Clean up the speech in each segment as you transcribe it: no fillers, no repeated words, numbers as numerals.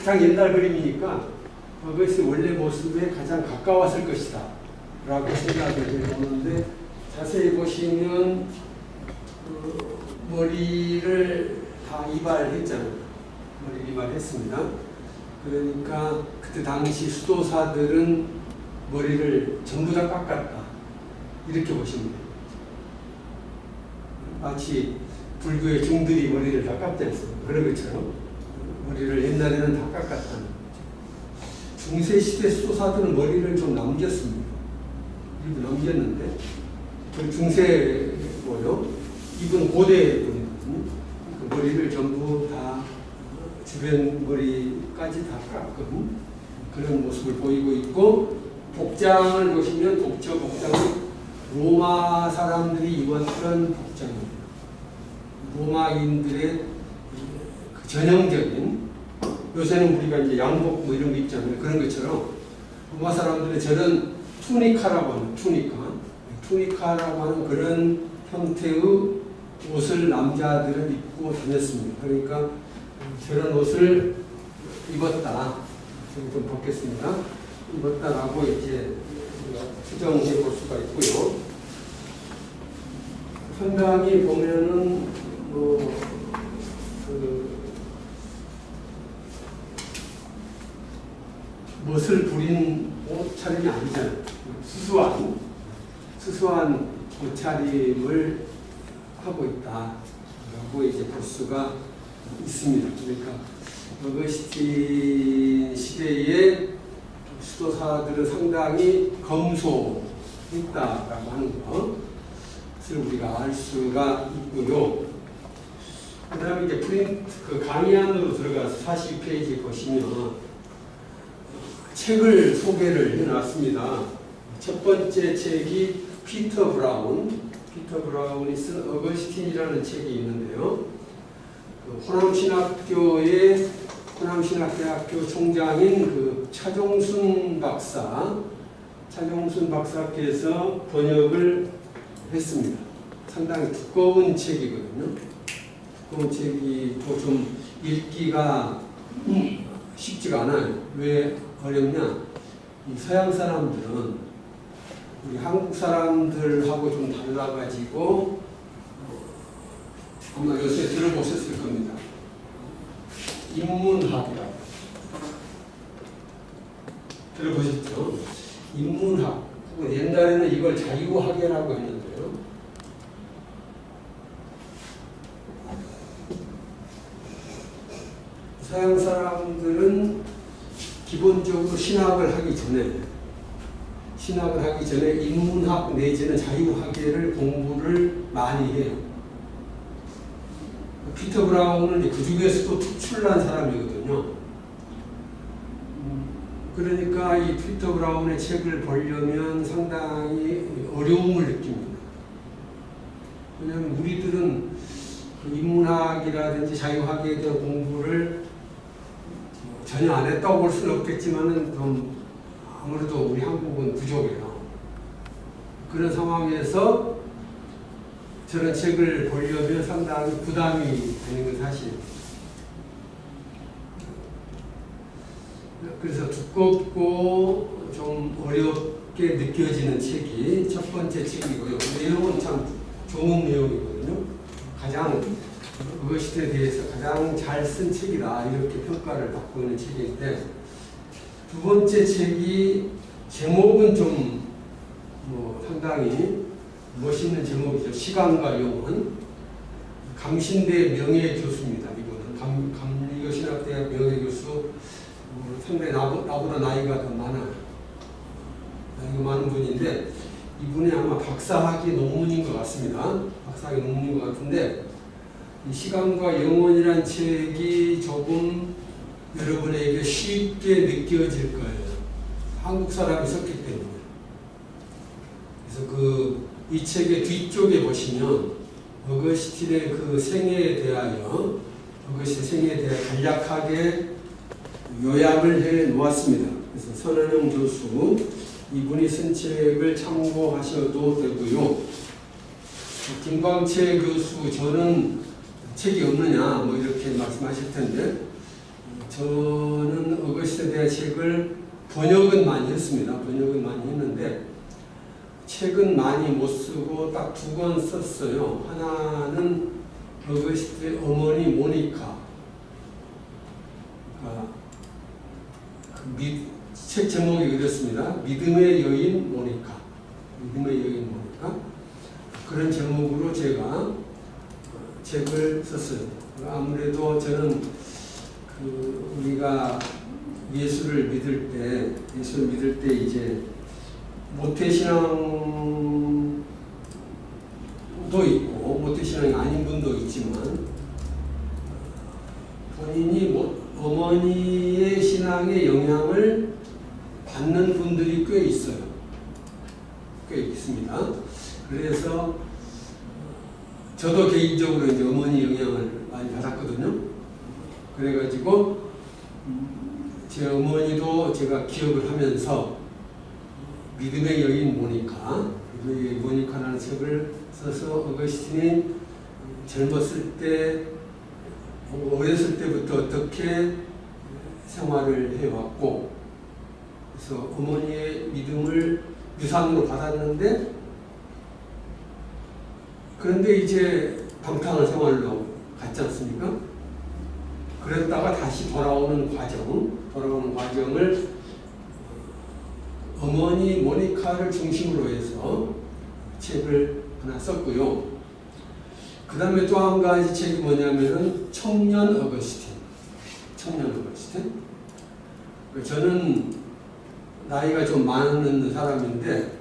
가장 옛날 그림이니까 그것이 원래 모습에 가장 가까웠을 것이다 라고 생각을 해보는데, 자세히 보시면 머리를 다 이발했잖아요. 머리를 이발했습니다. 그러니까 그때 당시 수도사들은 머리를 전부 다 깎았다 이렇게 보시면 돼요. 마치 불교의 중들이 머리를 다 깎지 않습니까? 그런 것처럼 머리를 옛날에는 다 깎았다는 거죠. 중세시대 수도사들은 머리를 좀 남겼습니다. 일부 남겼는데, 그 중세고요. 이분 고대 분이거든요. 그 머리를 전부 다 주변 머리까지 다 깎은 그런 모습을 보이고 있고, 복장을 보시면 복장은 로마 사람들이 입었던 복장입니다. 로마인들의 그 전형적인, 요새는 우리가 이제 양복 뭐 이런 거 입잖아요. 그런 것처럼 로마 사람들의 저런 투니카라고 하는 투니카라고 하는 그런 형태의 옷을 남자들은 입고 다녔습니다. 그러니까 저런 옷을 입었다. 좀 벗겠습니다. 입었다라고 이제 추정해 볼 수가 있고요. 상당히 보면은 멋을 부린 옷차림이 아니잖아요. 수수한 옷차림을 하고 있다라고 이제 볼 수가 있습니다. 그러니까 어거스틴 시대의 수도사들은 상당히 검소했다라고 하는 것을 우리가 알 수가 있고요. 그 다음에 이제 그 강의 안으로 들어가서 42페이지 보시면 책을 소개를 해놨습니다. 첫 번째 책이 피터 브라운이 쓴 어거스틴이라는 책이 있는데요. 호남신학대학교 총장인 그 차종순 박사께서 번역을 했습니다. 상당히 두꺼운 책이거든요. 두꺼운 책이고 좀 읽기가 쉽지가 않아요. 왜 어렵냐? 이 서양 사람들은 우리 한국 사람들하고 좀 달라가지고 아마 요새 들어보셨을 겁니다. 인문학이라고 들어보셨죠? 인문학. 옛날에는 이걸 자유학이라고 했는데요. 서양 사람들은 기본적으로 신학을 하기 전에 인문학 내지는 자유학계를 공부를 많이 해요. 피터 브라운은 그 중에서도 특출난 사람이거든요. 그러니까 이 피터 브라운의 책을 보려면 상당히 어려움을 느낍니다. 왜냐하면 우리들은 인문학이라든지 자유학에 대한 공부를 전혀 안 했다고 볼 수는 없겠지만은 좀 아무래도 우리 한국은 부족해요. 그런 상황에서 저런 책을 보려면 상당히 부담이 되는 건 사실입니다. 그래서 두껍고 좀 어렵게 느껴지는 책이 첫 번째 책이고요. 내용은 참 좋은 내용이거든요. 가장 그것에 대해서 가장 잘 쓴 책이다 이렇게 평가를 받고 있는 책인데, 두 번째 책이 제목은 좀 상당히 멋있는 제목이죠. 시간과 영혼. 감신대 명예교수입니다. 이분은 감리교신학대학 명예교수. 상당히 나보다 나이가 더 많아요. 나이가 많은 분인데 이분이 아마 박사학위 논문인 것 같습니다. 박사학위 논문인 것 같은데, 이 시간과 영혼이란 책이 조금 여러분에게 쉽게 느껴질 거예요. 한국 사람이 썼기 때문에. 그래서 이 책의 뒤쪽에 보시면 어거스틴의 그 생애에 대하여 간략하게 요약을 해 놓았습니다. 그래서 선은영 교수 이분이 쓴 책을 참고하셔도 되고요. 김광채 교수, 저는 책이 없느냐 이렇게 말씀하실 텐데, 저는 대한 책을 번역은 많이 했습니다. 번역은 많이 했는데 책은 많이 못 쓰고 딱 2권 썼어요. 하나는 어거스트의 어머니 모니카. 책 제목이 이렇습니다. 믿음의 여인 모니카. 믿음의 여인 모니카. 그런 제목으로 제가 책을 썼어요. 아무래도 저는 우리가 예수를 믿을 때 이제 모태신앙도 있고 모태신앙이 아닌 분도 있지만 본인이 어머니의 신앙의 영향을 받는 분들이 꽤 있어요. 꽤 있습니다. 그래서 저도 개인적으로 이제 어머니 영향을 많이 받았거든요. 그래가지고 제 어머니도 제가 기억을 하면서 믿음의 여인 모니카, 믿음의 여인 모니카라는 책을 써서 어거스틴이 젊었을 때, 어렸을 때부터 어떻게 생활을 해왔고, 그래서 어머니의 믿음을 유산으로 받았는데, 그런데 이제 방탕한 생활로 갔지 않습니까? 그랬다가 다시 돌아오는 과정을 어머니 모니카를 중심으로 해서 책을 하나 썼고요. 그 다음에 또 한 가지 책이 뭐냐면은 청년 어거스틴. 저는 나이가 좀 많은 사람인데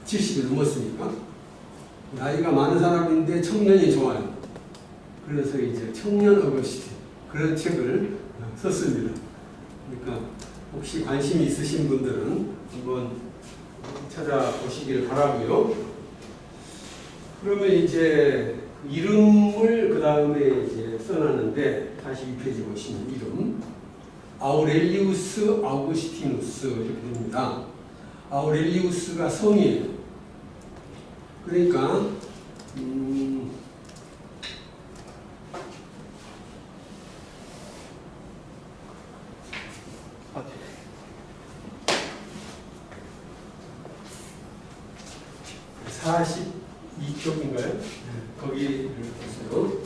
70이 넘었으니까 나이가 많은 사람인데 청년이 좋아요. 그래서 이제 청년 어거스틴 그런 책을 썼습니다. 그러니까 혹시 관심이 있으신 분들은 한번 찾아보시기를 바라고요. 그러면 이제 이름을 그 다음에 이제 써놨는데 다시 이 페이지 보시면 이름 아우렐리우스 아우구스티누스 이렇게 됩니다. 아우렐리우스가 성이에요. 그러니까 42쪽인가요? 거기를 보세요.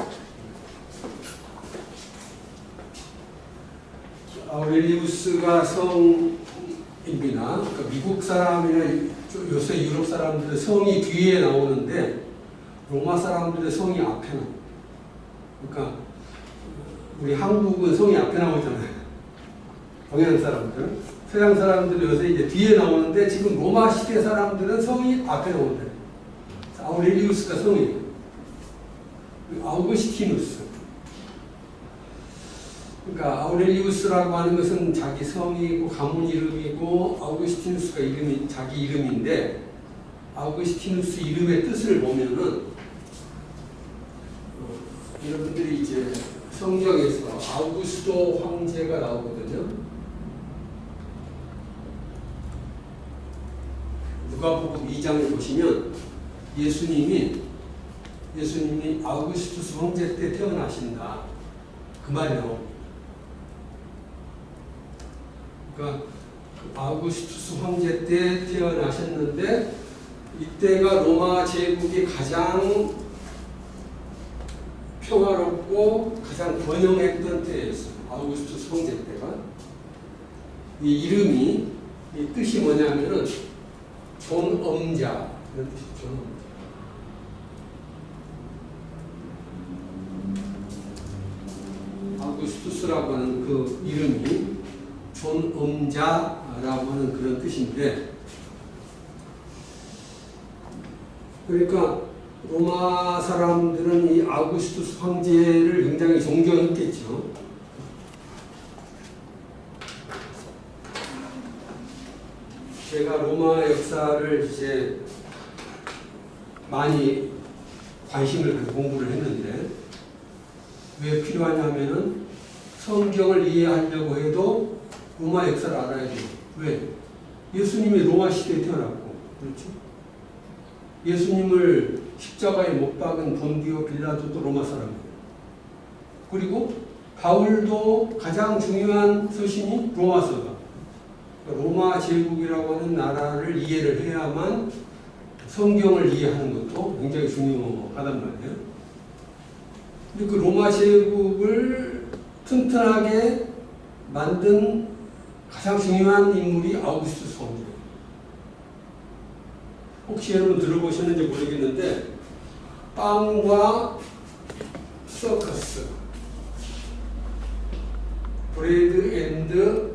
아우렐리우스가 성입니다. 그러니까 미국 사람이나 요새 유럽 사람들의 성이 뒤에 나오는데 로마 사람들의 성이 앞에 나와요. 그러니까 우리 한국은 성이 앞에 나오잖아요. 동양 사람들은. 서양 사람들은 요새 이제 뒤에 나오는데 지금 로마 시대 사람들은 성이 앞에 나온다. 아우렐리우스가 성이에요. 아우구스티누스. 그러니까 아우렐리우스라고 하는 것은 자기 성이고 가문 이름이고 아우구스티누스가 자기 이름인데 아우구스티누스 이름의 뜻을 보면은 여러분들이 이제 성경에서 아우구스도 황제가 나오거든요. 누가복음 2장에 보시면 예수님이 아우구스투스 황제 때 태어나신다. 그 말이 나옵니다. 그러니까 아우구스투스 황제 때 태어나셨는데 이때가 로마 제국이 가장 평화롭고 가장 번영했던 때였어요. 아우구스투스 황제 때가. 이 이름이 이 뜻이 뭐냐면은 존엄자 그런 뜻이죠. 아우구스투스라고 하는 그 이름이 존엄자라고 하는 그런 뜻인데, 그러니까 로마 사람들은 이 아우구스투스 황제를 굉장히 존경했겠죠. 제가 로마 역사를 이제 많이 관심을 가지고 공부를 했는데 왜 필요하냐면은 성경을 이해하려고 해도 로마 역사를 알아야 돼요. 왜? 예수님이 로마 시대에 태어났고, 그렇죠? 예수님을 십자가에 못 박은 본디오 빌라도도 로마 사람이에요. 그리고 바울도 가장 중요한 서신이 로마서다. 로마 제국이라고 하는 나라를 이해를 해야만 성경을 이해하는 것도 굉장히 중요하단 말이에요. 근데 그 로마 제국을 튼튼하게 만든 가장 중요한 인물이 아우구스투스 황제. 혹시 여러분 들어보셨는지 모르겠는데 빵과 서커스, 브레드 앤드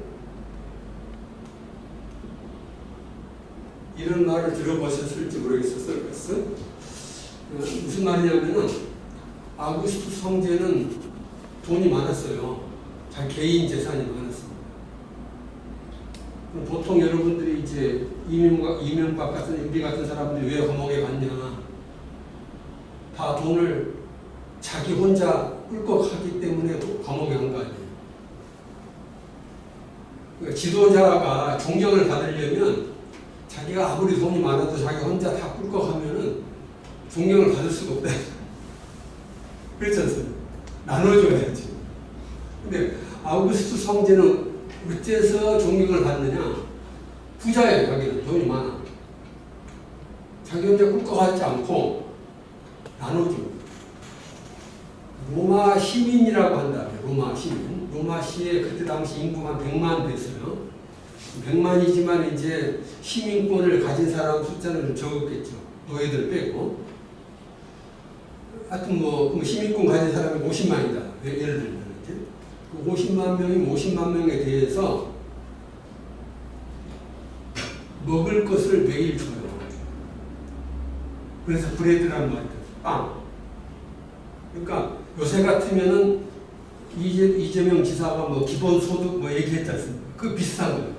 이런 말을 들어보셨을지 모르겠어요. 서커스. 무슨 말이냐면은 아우구스투스 황제는 돈이 많았어요. 자기 개인 재산이 많았습니다. 보통 여러분들이 이제 이명박 같은 MB 같은 사람들이 왜 감옥에 갔냐? 다 돈을 자기 혼자 꿀꺽하기 때문에 감옥에 간 거 아니에요. 그러니까 지도자가 존경을 받으려면 자기가 아무리 돈이 많아도 자기 혼자 다 꿀꺽하면은 존경을 받을 수가 없다. 그렇지 않습니까? 나눠줘야지. 근데 아우구스투스 황제는 어째서 존경을 받느냐? 부자예요. 자기는 돈이 많아. 자기 혼자 꿀꺽하지 않고 나눠줘. 로마 시민이라고 한다면 로마 시민. 로마 시에 그때 당시 인구가 한 100만 됐어요. 100만이지만 이제 시민권을 가진 사람 숫자는 좀 적었겠죠. 노예들 빼고. 하여튼 뭐 시민권 가진 사람이 50만이다. 예를 들면 이제 그 50만 명이 50만 명에 대해서 먹을 것을 매일 줘요. 그래서 브레드란 말이에요. 빵. 그러니까 요새 같으면은 이재명 지사가 뭐 기본소득 뭐 얘기했지 않습니까? 그 비슷한 거예요.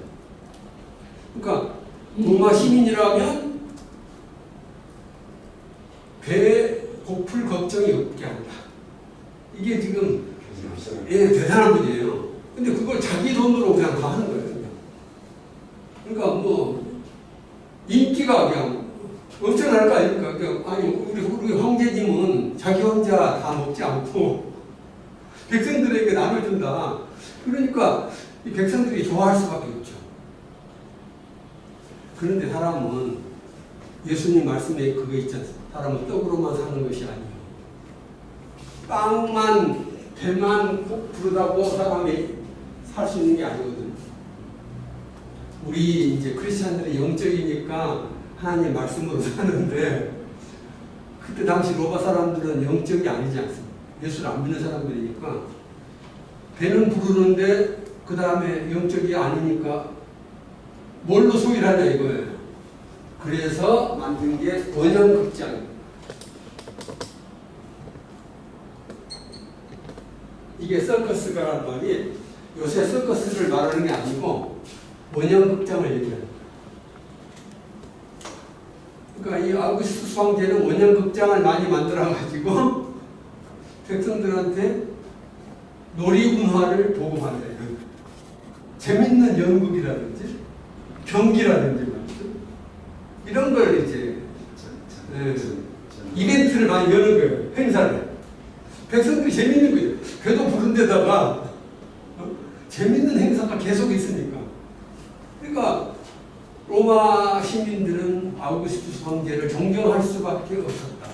그러니까 로마 시민이라면 배 고플 걱정이 없게 한다. 이게 지금 대단한 분이에요. 근데 그걸 자기 돈으로 그냥 다 하는 거예요. 그냥. 그러니까 뭐 인기가 그냥 엄청날 거 아닙니까? 그러니까 아니 우리 황제님은 자기 혼자 다 먹지 않고 백성들에게 나눠준다. 그러니까 이 백성들이 좋아할 수밖에 없죠. 그런데 사람은 예수님 말씀에 그거 있지 않습니까? 사람은 떡으로만 사는 것이 아니에요. 빵만 배만 꼭 부르다고 사람이 살 수 있는 게 아니거든요. 우리 이제 크리스찬들이 영적이니까 하나님 말씀으로 사는데 그때 당시 로마 사람들은 영적이 아니지 않습니까? 예수를 안 믿는 사람들이니까 배는 부르는데 그 다음에 영적이 아니니까 뭘로 소위를 하냐 이거예요. 그래서 만든 게 원형극장입니다. 이게 서커스가라는 말이 요새 서커스를 말하는 게 아니고 원형극장을 얘기해요. 그러니까 이 아우구스투스 황제는 원형극장을 많이 만들어가지고 백성들한테 놀이문화를 보급한대요. 재밌는 연극이라든지 경기라든지 이런 걸 이제 이벤트를 많이 여는 거예요. 행사를. 백성들이 재밌는 거예요. 배도 부른 데다가 재밌는 행사가 계속 있으니까. 그러니까 로마 시민들은 아우구스투스 황제를 존경할 수밖에 없었다.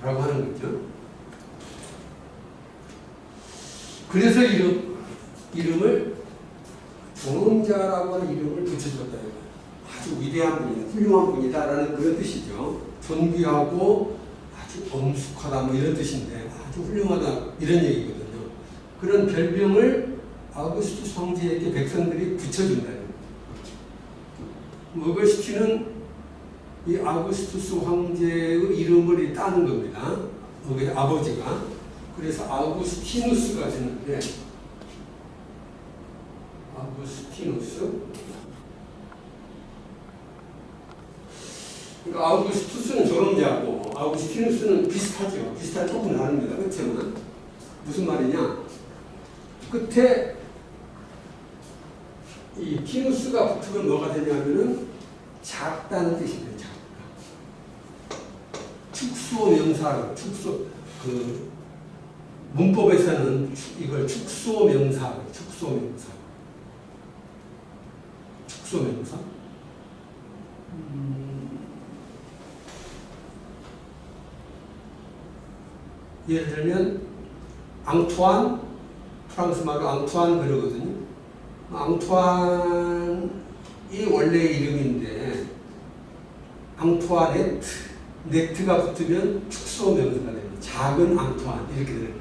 라고 하는 거죠. 그래서 이름을 존엄자라고 하는 이름을 붙여줬다. 아주 위대한 분이다, 훌륭한 분이다라는 그런 뜻이죠. 존귀하고 아주 엄숙하다 뭐 이런 뜻인데 아주 훌륭하다 이런 얘기거든요. 그런 별명을 아우구스투스 황제에게 백성들이 붙여준다. 어거스틴은 이 아우구스투스 황제의 이름을 따는 겁니다. 아버지가. 그래서 아우구스티누스가 됐는데 아우구스티누스. 그러니까 아우구스투스는 존엄자고 아우구스티누스는 비슷하죠. 비슷한 조금 다릅니다. 그렇지만 무슨 말이냐? 끝에 이 티누스가 붙으면 뭐가 되냐면은 작다는 뜻입니다. 작다. 축소 명사, 축소 문법에서는 이걸 축소명사, 축소명사. 축소명사. 예를 들면 앙투안, 프랑스 말로 앙투안 그러거든요. 앙투안이 원래 이름인데 앙투아네트, 네트가 붙으면 축소명사가 됩니다. 작은 앙투안 이렇게 되는 거예요.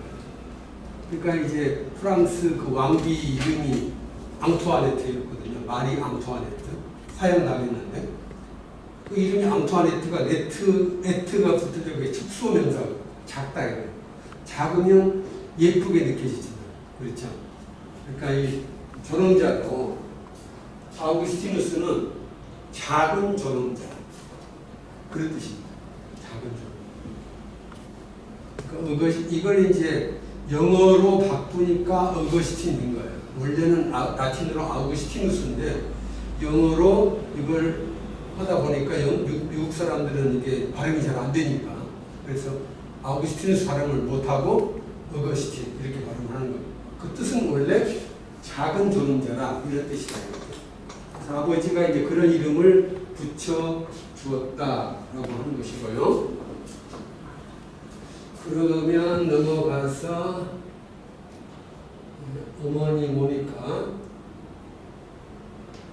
그러니까 이제 프랑스 그 왕비 이름이 앙투아네트였거든요. 마리 앙투아네트 사형당했는데 그 이름이 앙투아네트가 네트가 붙어져 그게 축소명사가 작다 이거예요. 작으면 예쁘게 느껴지잖아요. 그렇죠? 그러니까 이 존엄자도 아우구스티누스는 작은 존엄자 그런 뜻입니다. 작은 존엄자. 그러니까 이걸 이제 영어로 바꾸니까 어거스틴인 거예요. 원래는 라틴어로 아우구스티누스인데 영어로 이걸 하다 보니까 미국 사람들은 이게 발음이 잘 안 되니까 그래서 아우구스티누스 발음을 못하고 어거스틴 이렇게 발음하는 거예요. 그 뜻은 원래 작은 존엄자라 이런 뜻이다. 그래서 아버지가 이제 그런 이름을 붙여 주었다라고 하는 것이고요. 그러면 넘어가서 어머니 모니카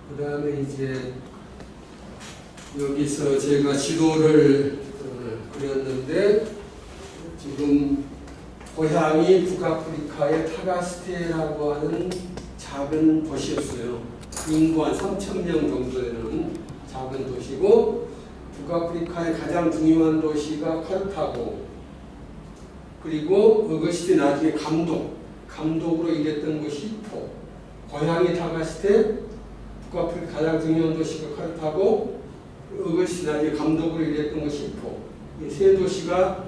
그 다음에 이제 여기서 제가 지도를 그렸는데 지금 고향이 북아프리카의 타가스테라고 하는 작은 도시였어요. 인구 한 3,000명 정도 되는 작은 도시고 북아프리카의 가장 중요한 도시가 카르타고 그리고 어거스틴 나중에 감독으로 일했던 곳이 히포. 고향이 타가스테, 북아프리카 가장 중요한 도시가 카르타고 어거스틴 나중에 감독으로 일했던 곳이 히포. 이 세 도시가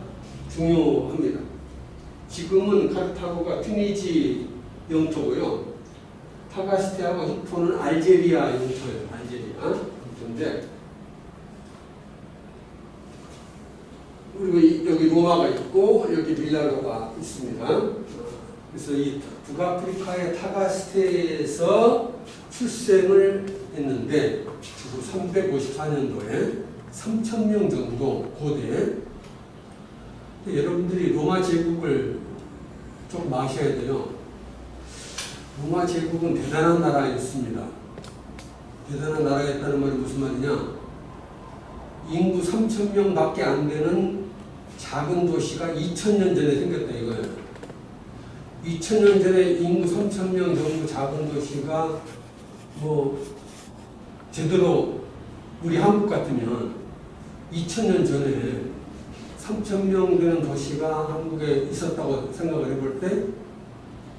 중요합니다. 지금은 카르타고가 튀니지 영토고요. 타가스테하고 히포는 알제리아 영토예요. 알제리아 영토인데 그리고 여기 로마가 있고 여기 밀라노가 있습니다. 그래서 이 북아프리카의 타가스테에서 출생을 했는데 354년도에 3,000명 정도 고대. 여러분들이 로마 제국을 좀 아셔야 돼요. 로마 제국은 대단한 나라였습니다. 대단한 나라였다는 말이 무슨 말이냐? 인구 3,000명밖에 안 되는 작은 도시가 2,000년 전에 생겼다 이거예요. 2,000년 전에 인구 3,000명 정도 작은 도시가 뭐 제대로 우리 한국 같으면 2,000년 전에 3,000명 되는 도시가 한국에 있었다고 생각을 해볼 때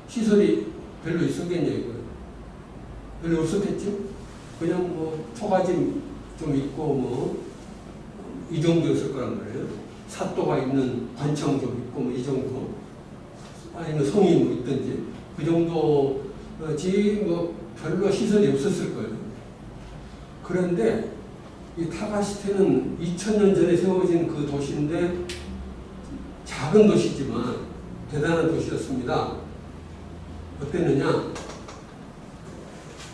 시설이 별로 있었겠냐 이거예요. 별로 없었겠죠? 그냥 뭐 초가집 좀 있고 뭐 이 정도였을 거란 말이에요. 사또가 있는 관청 좀 있고 뭐 이 정도. 아니면 성이 뭐 있든지 그 정도지 뭐 별로 시설이 없었을 거예요. 그런데 이 타가시테는 2,000년 전에 세워진 그 도시인데 작은 도시지만 대단한 도시였습니다. 어땠느냐?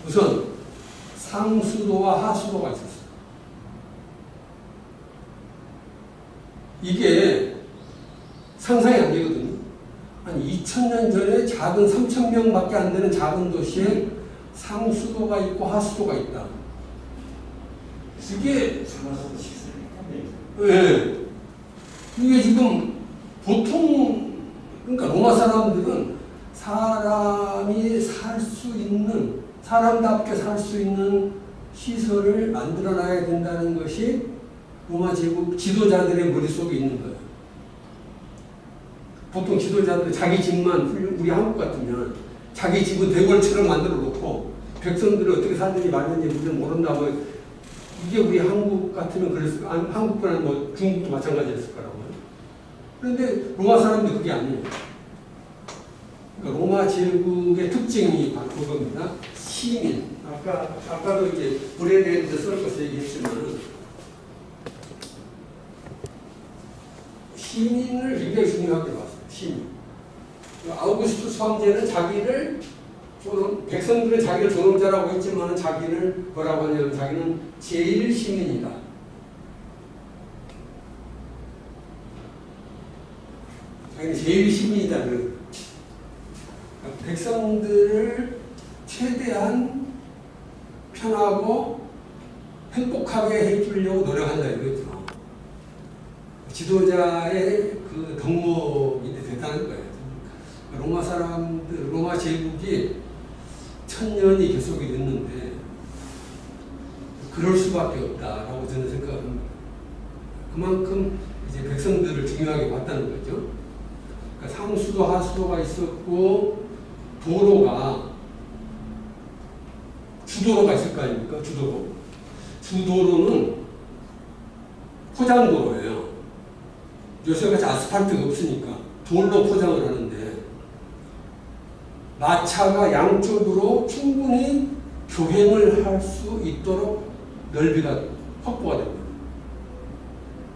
우선 상수도와 하수도가 있었어요. 이게 상상이 안 되거든요. 한 2,000년 전에 작은 3,000명밖에 안 되는 작은 도시에 상수도가 있고 하수도가 있다. 이게 네. 이게 지금 보통 그러니까 로마 사람들은 사람이 살 수 있는 사람답게 살 수 있는 시설을 만들어놔야 된다는 것이 로마 제국 지도자들의 머릿속에 있는 거예요. 보통 지도자들 자기 집만 우리 한국 같으면 자기 집은 대궐처럼 만들어 놓고 백성들이 어떻게 살든지 말든지 우리는 모른다고 이게 우리 한국 같으면 그랬을 한국보다는 뭐 중국도 마찬가지였을 거라고요. 그런데 로마 사람들이 그게 아니에요. 그러니까 로마 제국의 특징이 바로 그겁니다. 시민. 아까도 이제 불에 대해서 썰 것을 얘기했지만 시민을 굉장히 중요하게 봤어요. 시민. 아우구스투스 황제는 자기를 백성들은 자기를 존엄자라고 했지만 자기를 뭐라고 하냐면 자기는 제일 시민이다. 자기는 제일 시민이다. 백성들을 최대한 편하고 행복하게 해주려고 노력한다 이거죠. 지도자의 그 덕목이 대단한 거예요. 로마 사람들, 로마 제국이 1000년이 계속이 됐는데 그럴 수밖에 없다라고 저는 생각합니다. 그만큼 이제 백성들을 중요하게 봤다는 거죠. 그러니까 상수도 하수도가 있었고 도로가 주도로가 있을 거 아닙니까? 주도로. 주도로는 포장도로예요. 요새같이 아스팔트가 없으니까 돌로 포장을 하는데 마차가 양쪽으로 충분히 교행을 할 수 있도록 넓이가 확보가 됩니다.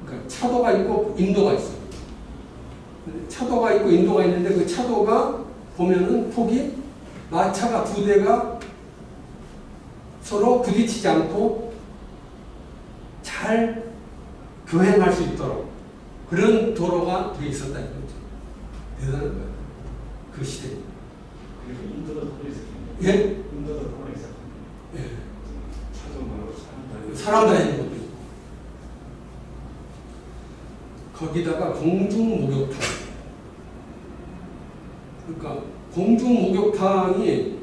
그러니까 차도가 있고 인도가 있어요. 차도가 있고 인도가 있는데 그 차도가 보면은 폭이 마차가 두 대가 서로 부딪히지 않고 잘 교행할 수 있도록 그런 도로가 되어 있었다 이거죠. 대단한 거예요. 그 시대에. 그리고 인도도 도로 있었겠네요. 예? 인도도 도로 있었겠네요. 예. 차도 말고 사람 다니는 것도 있고. 거기다가 공중 목욕탕. 그러니까 공중 목욕탕이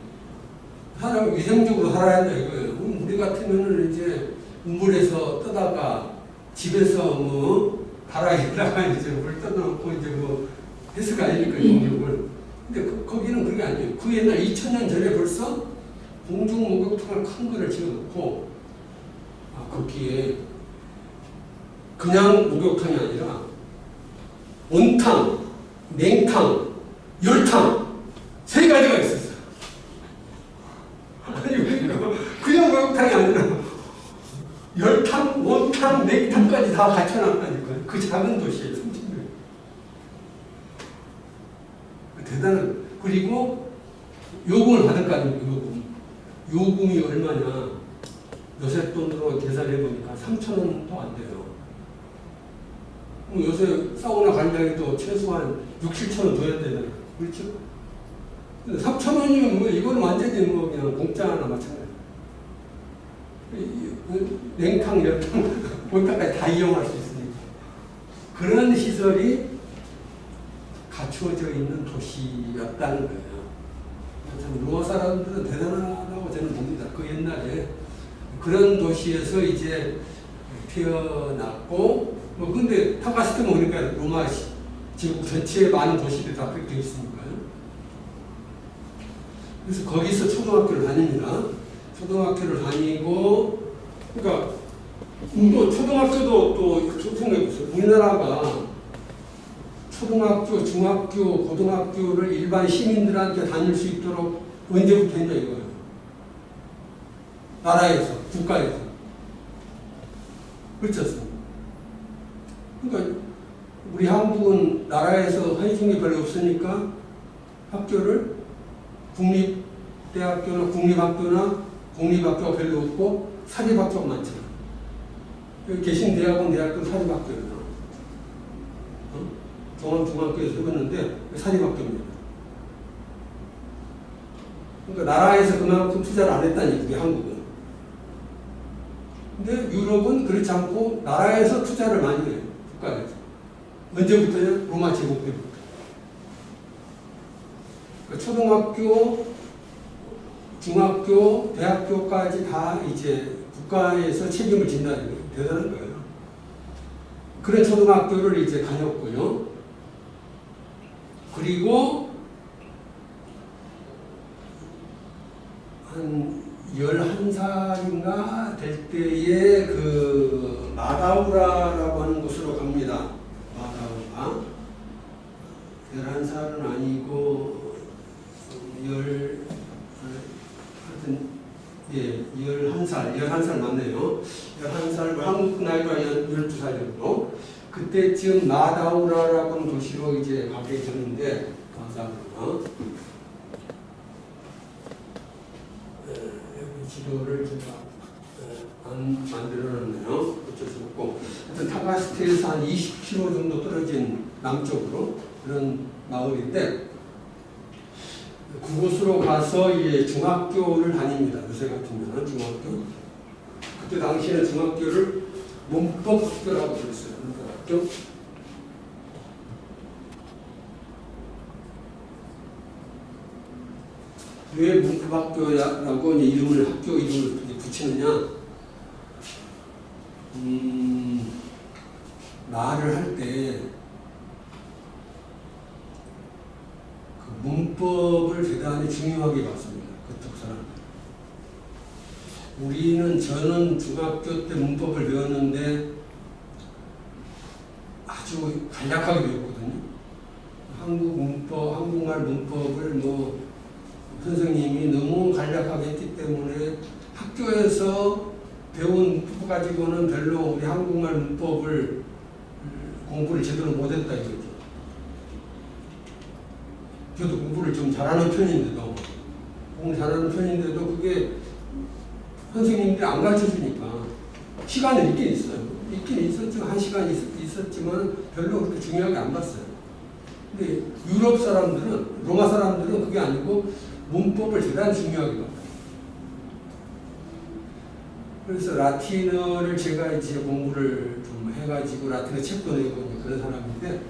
사람 위생적으로 살아야 한다 이거예요. 우리 같으면은 이제 우물에서 떠다가 집에서 뭐 바라에다가 이제 물 떠놓고 이제 뭐 해수가 아니니까 용역을. 근데 거기는 그게 아니에요. 그 옛날 2000년 전에 벌써 공중 목욕탕을 큰 거를 지어놓고 거기에 그냥 목욕탕이 아니라 온탕, 냉탕, 열탕 세 가지가 있었어요. 아니 그냥 목욕탕이 아니라 열탕, 온탕, 냉탕까지 다 갖춰놨다니까요. 그 작은 도시에 30명. 대단한. 그리고 요금을 받을 거 아닙니까? 요금이 얼마냐? 요새 돈으로 계산해 보니까 3,000원도 안 돼요. 요새 사우나 관장이도 최소한 6,000~7,000원 줘야 되잖아요. 그렇죠? 3,000원이면 뭐 이건 완전히 뭐 그냥 공짜나 마찬가지. 냉탕, 열탕, 온탕까지 다 이용할 수 있으니까. 그런 시설이 갖추어져 있는 도시였다는 거예요. 참 로마 사람들은 대단하다고 저는 봅니다. 그 옛날에 그런 도시에서 이제 태어났고, 뭐 근데 타가스트 보니까 로마 제국 전체에 많은 도시들이 다 그렇게 되어 있으니까요. 그래서 거기서 초등학교를 다닙니다. 초등학교를 다니고, 그러니까 또 초등학교도 또 생각해보세요. 우리나라가 초등학교, 중학교, 고등학교를 일반 시민들한테 다닐 수 있도록 언제부터 했냐 이거예요. 나라에서, 국가에서. 그렇지 않습니까? 그러니까 우리 한국은 나라에서 헌신이 별로 없으니까 학교를 국립대학교나 국립학교나 공립학교가 별로 없고 사립학교가 많잖아요. 여기 계신 대학은 사립학교예요. 종합중학교에서 해봤는데 사립학교입니다. 그러니까 나라에서 그만큼 투자를 안 했다는 얘기죠, 한국은. 근데 유럽은 그렇지 않고 나라에서 투자를 많이 해요, 국가에서. 언제부터냐? 로마 제국 때부터. 그러니까 초등학교, 중학교, 대학교까지 다 이제 국가에서 책임을 진다는 게 대단한 거예요. 그런 초등학교를 이제 다녔고요. 그리고 한 11살인가 될 때에 그 마다우라라고 하는 곳으로 갑니다. 마다우라. 11살은 아니고 11살 맞네요. 11살, 한국 나이로 한 12살 정도. 그때쯤 마다우라라고 하는 도시로 이제 가게 되는데, 보자 그러면 여기 지도를 제가 안 만들어놨네요. 어쩔 수 없고 하여튼 타가스테에서 한 20km 정도 떨어진 남쪽으로 그런 마을인데 그곳으로 가서 이제 중학교를 다닙니다. 요새 같으면 중학교. 그때 당시에는 중학교를 문법학교라고 불렀어요. 문법학교. 왜 문법학교라고 이름을 학교 이름을 붙이느냐? 말을 할 때 그 문법을 대단히 중요하게 봤습니다. 그쪽 사람들. 저는 중학교 때 문법을 배웠는데 아주 간략하게 배웠거든요. 한국말 문법을 선생님이 너무 간략하게 했기 때문에 학교에서 배운 문법 가지고는 별로 우리 한국말 문법을 공부를 제대로 못했다 이거죠. 저도 공부를 좀 잘하는 편인데도 그게 선생님들이 안 가르쳐주니까 시간은 있긴 있어요. 있긴 있었지만 한 시간 있었지만 별로 그렇게 중요하게 안 봤어요. 근데 유럽 사람들은 로마 사람들은 그게 아니고 문법을 대단히 중요하게 봐요. 그래서 라틴어를 제가 이제 공부를 좀 해가지고 라틴어 책도 내고 그런 사람인데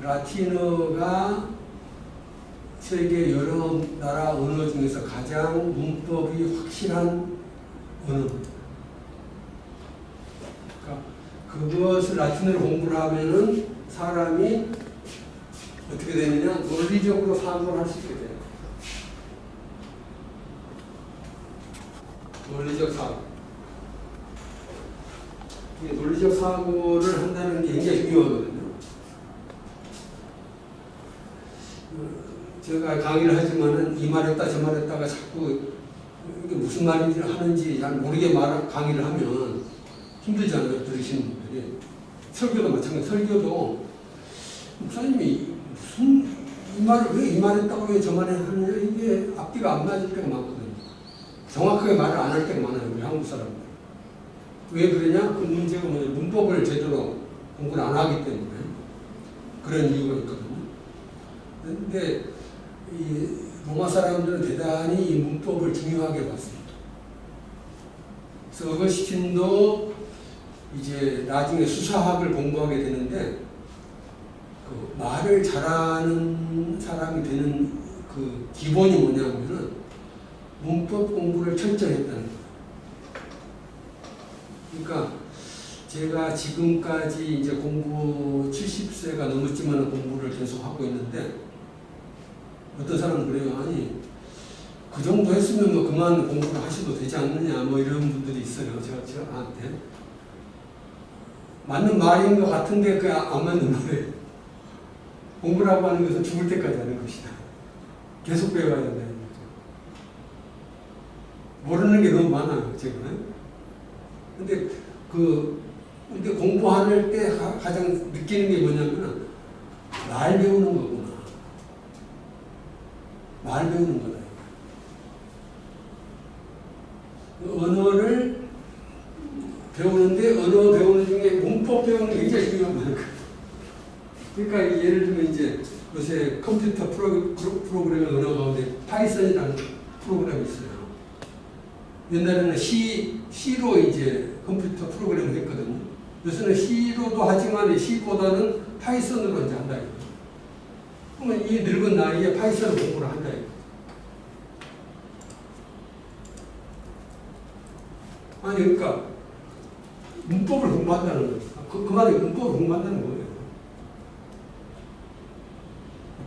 라틴어가 세계 여러 나라 언어 중에서 가장 문법이 확실한 언어입니다. 그러니까 그것을 라틴어를 공부를 하면은 사람이 어떻게 되느냐 논리적으로 사고를 할 수 있게 돼요. 논리적 사고. 논리적 사고를 한다는 게 굉장히 중요하거든요. 제가 강의를 하지만은 이 말했다 저 말했다가 자꾸 이게 무슨 말인지 하는지 잘 모르게 강의를 하면 힘들잖아요. 들으시는 분들이. 설교도 마찬가지. 설교도 목사님이 무슨 이 말을 왜 이 말했다고 왜 저 말을 하느냐 이게 앞뒤가 안 맞을 때가 많거든요. 정확하게 말을 안 할 때가 많아요. 우리 한국 사람들. 왜 그러냐? 그 문제가 뭐냐? 문법을 제대로 공부를 안 하기 때문에 그런 이유가 있거든요. 그런데 이 로마 사람들은 대단히 이 문법을 중요하게 봤습니다. 그래서 어거스틴도 이제 나중에 수사학을 공부하게 되는데 그 말을 잘하는 사람이 되는 그 기본이 뭐냐면은 문법 공부를 철저히 했다는 거예요. 그러니까 제가 지금까지 이제 공부 70세가 넘었지만 공부를 계속 하고 있는데 어떤 사람은 그래요. 아니 그 정도 했으면 뭐 그만 공부를 하셔도 되지 않느냐 뭐 이런 분들이 있어요. 저한테 맞는 말인 것 같은데 그게 안 맞는 말이에요. 공부라고 하는 것은 죽을 때까지 하는 것이다. 계속 배워야 된다는 거죠. 모르는 게 너무 많아요. 지금은. 근데 공부할 때 가장 느끼는 게 뭐냐면 말 배우는 거구나. 말 배우는 거다. 언어를 배우는데 언어 배우는 중에 문법 배우는 게 굉장히 중요한 거예요. 그러니까 예를 들면 이제 요새 컴퓨터 프로그래밍 언어 가운데 파이썬이라는 프로그램이 있어요. 옛날에는 C로 이제 컴퓨터 프로그램을 했거든요. 요새는 C로도 하지만 C보다는 파이썬으로 이제 한다. 그러면 이 늙은 나이에 파이썬 공부를 한다. 아니, 그러니까 문법을 공부한다는 거예요. 그 말이 문법을 공부한다는 거예요.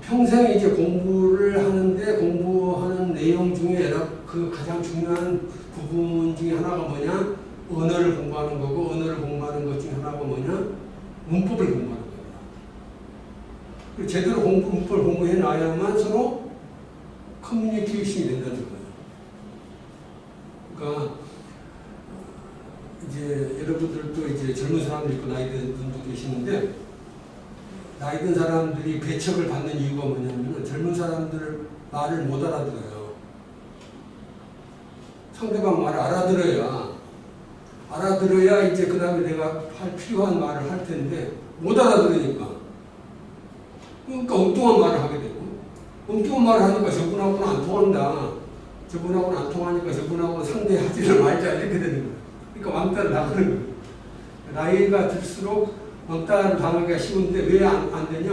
평생 이제 공부를 하는데 공부하는 내용 중에 그 가장 중요한 부분 중에 하나가 뭐냐? 언어를 공부하는 거고, 언어를 공부하는 것 중에 하나가 뭐냐? 문법을 공부하는 거예요. 제대로 문법을 공부해 놔야만 서로 커뮤니케이션이 된다는 거예요. 그러니까 이제 여러분들도 이제 젊은 사람들 있고 나이 든 분도 계시는데 나이 든 사람들이 배척을 받는 이유가 뭐냐면 젊은 사람들 말을 못 알아들어요. 상대방 말을 알아들어야 이제 그 다음에 내가 할 필요한 말을 할 텐데 못 알아들으니까 그러니까 엉뚱한 말을 하게 되고 엉뚱한 말을 하니까 저분하고는 안 통한다. 저분하고는 안 통하니까 저분하고 상대하지를 말자 이렇게 되는 거예요. 그러니까 왕따를 당하는 거예요. 나이가 들수록 왕따를 당하기가 쉬운데 왜 안 되냐?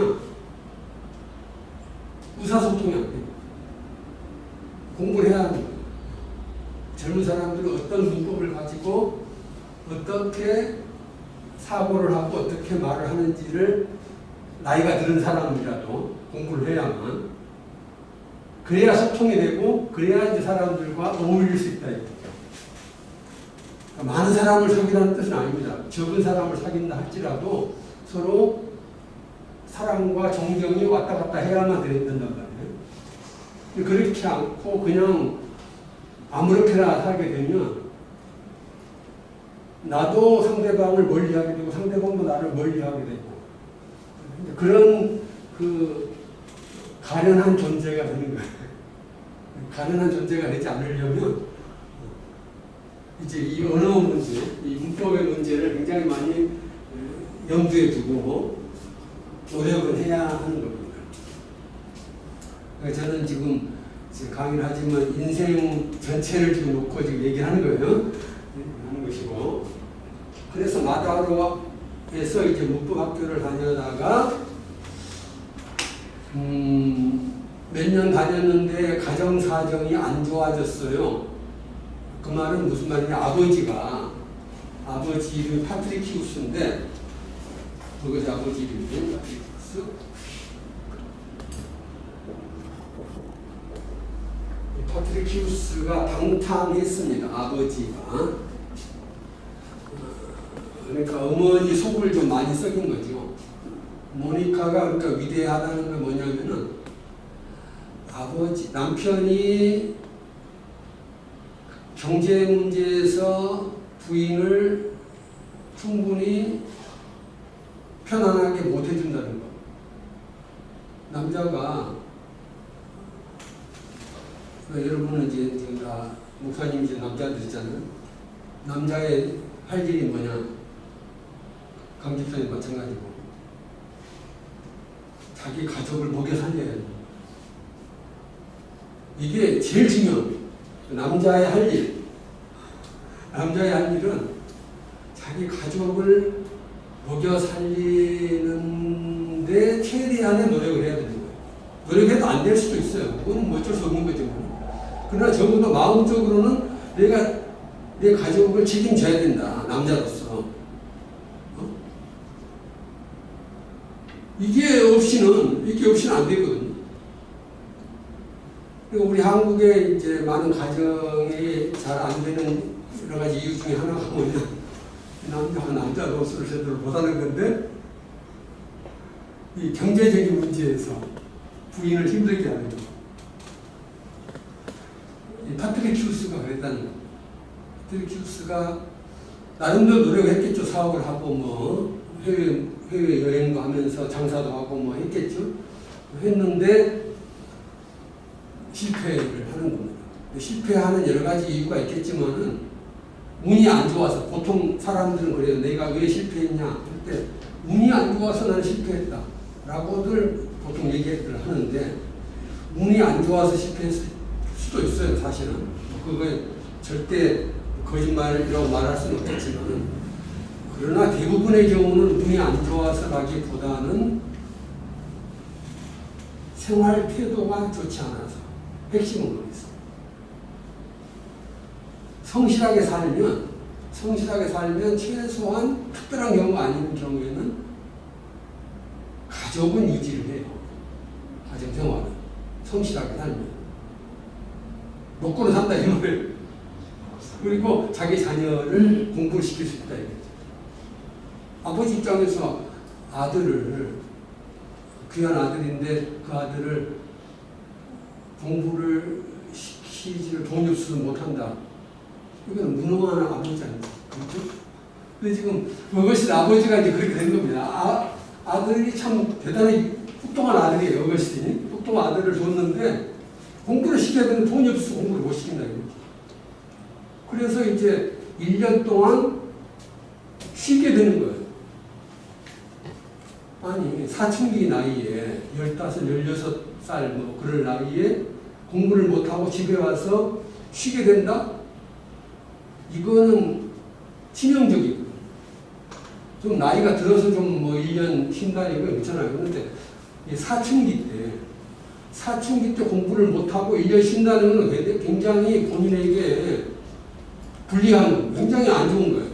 의사소통이 안 돼요. 공부를 해야 하는 거예요. 젊은 사람들은 어떤 문법을 가지고 어떻게 사고를 하고 어떻게 말을 하는지를 나이가 들은 사람이라도 공부를 해야만 그래야 소통이 되고 그래야 이제 사람들과 어울릴 수 있다. 그러니까 많은 사람을 사귀라는 뜻은 아닙니다. 적은 사람을 사귄다 할지라도 서로 사랑과 존경이 왔다 갔다 해야만 된단 말이에요. 그렇지 않고 그냥 아무렇게나 살게 되면 나도 상대방을 멀리하게 되고 상대방도 나를 멀리하게 되고 그런 그 가련한 존재가 되는 거예요. 가련한 존재가 되지 않으려면 이제 이 언어 문제, 이 문법의 문제를 굉장히 많이 염두에 두고 노력을 해야 하는 겁니다. 저는 지금 강의를 하지만 인생 전체를 지금 놓고 지금 얘기하는 거예요. 하는 것이고. 그래서 마다로에서 이제 문법학교를 다녀다가 몇 년 다녔는데 가정 사정이 안 좋아졌어요. 그 말은 무슨 말이냐? 아버지 이름이 파트리키우스인데 그것이 아버지 이름이 파트리키우스. 파트리키우스가 방탕했습니다. 아버지가. 그러니까 어머니 속을 좀 많이 썩인 거죠. 모니카가 그러니까 위대하다는 게 뭐냐면은 남편이 경제 문제에서 부인을 충분히 편안하게 못 해준다는 거. 남자가 여러분은 이제 다 목사님 이제 남자들이잖아요. 남자의 할 일이 뭐냐? 강집사님 마찬가지고 자기 가족을 먹여 살려야 해요. 이게 제일 중요한 남자의 할 일. 남자의 할 일은 자기 가족을 먹여 살리는데 최대한의 노력을 해야 되는 거예요. 노력해도 안 될 수도 있어요. 그건 뭐 어쩔 수 없는 거죠. 그러나 적어도 마음적으로는 내가 내 가족을 책임져야 된다. 남자로서. 이게 없이는 안 되거든요. 그리고 우리 한국에 이제 많은 가정이 잘 안 되는 여러 가지 이유 중에 하나가 뭐냐. 남자가 남자로서를 제대로 못하는 건데, 이 경제적인 문제에서 부인을 힘들게 하는 거. 이 파트리키우스가 그랬다는 거. 파트리키우스가 나름대로 노력했겠죠. 사업을 하고 뭐 해외 여행도 하면서 장사도 하고 뭐 했겠죠. 했는데 실패를 하는 겁니다. 실패하는 여러 가지 이유가 있겠지만은 운이 안 좋아서 보통 사람들은 그래요. 내가 왜 실패했냐 할 때 운이 안 좋아서 나는 실패했다 라고들 보통 얘기를 하는데 운이 안 좋아서 실패했을 수도 있어요. 사실은 그거에 절대 거짓말이라고 말할 수는 없겠지만 그러나 대부분의 경우는 운이 안 좋아서라기보다는 생활 태도가 좋지 않아서 핵심은 거기서 성실하게 살면 최소한 특별한 경우가 아닌 경우에는 가족은 유지를 해요. 가정생활은 성실하게 살면 먹고는 산다 이 말이에요. 그리고 자기 자녀를 공부를 시킬 수 있다 이거죠. 아버지 입장에서 아들을 귀한 아들인데 그 아들을 공부를 시키지를 돈이 없어서 못한다. 이건 무능한 아버지 아니죠. 그렇죠? 근데 지금 그것이 아버지가 이제 그렇게 된 겁니다. 아들이 참 대단히 똑똑한 아들이에요. 어거스틴이. 똑똑한 아들을 줬는데 공부를 시켜야 되는데 돈이 없어서 공부를 못 시킨다 이거죠. 그래서 이제 1년 동안 쉬게 되는 거예요. 아니 사춘기 나이에 15, 16살 뭐 그럴 나이에 공부를 못하고 집에 와서 쉬게 된다? 이거는 치명적이고 좀 나이가 들어서 좀 뭐 1년 쉰다 이거 있잖아요. 그런데 사춘기 때 공부를 못하고 1년 쉰다는 건 굉장히 본인에게 불리한, 굉장히 안 좋은 거예요.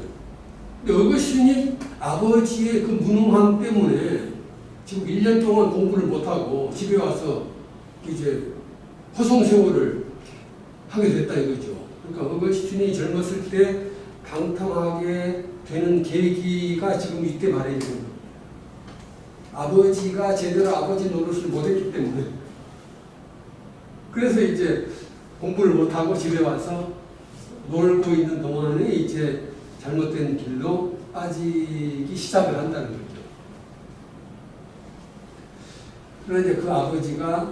근데 어거스틴이 아버지의 그 무능함 때문에 지금 1년 동안 공부를 못하고 집에 와서 이제 허송세월을 하게 됐다 이거죠. 그러니까 어거스틴이 젊었을 때 방탕하게 되는 계기가 지금 이때 말해야 되는 거예요. 아버지가 제대로 아버지 노릇을 못했기 때문에. 그래서 이제 공부를 못하고 집에 와서 놀고 있는 동안에 이제 잘못된 길로 빠지기 시작을 한다는 거죠. 그런데 그 아버지가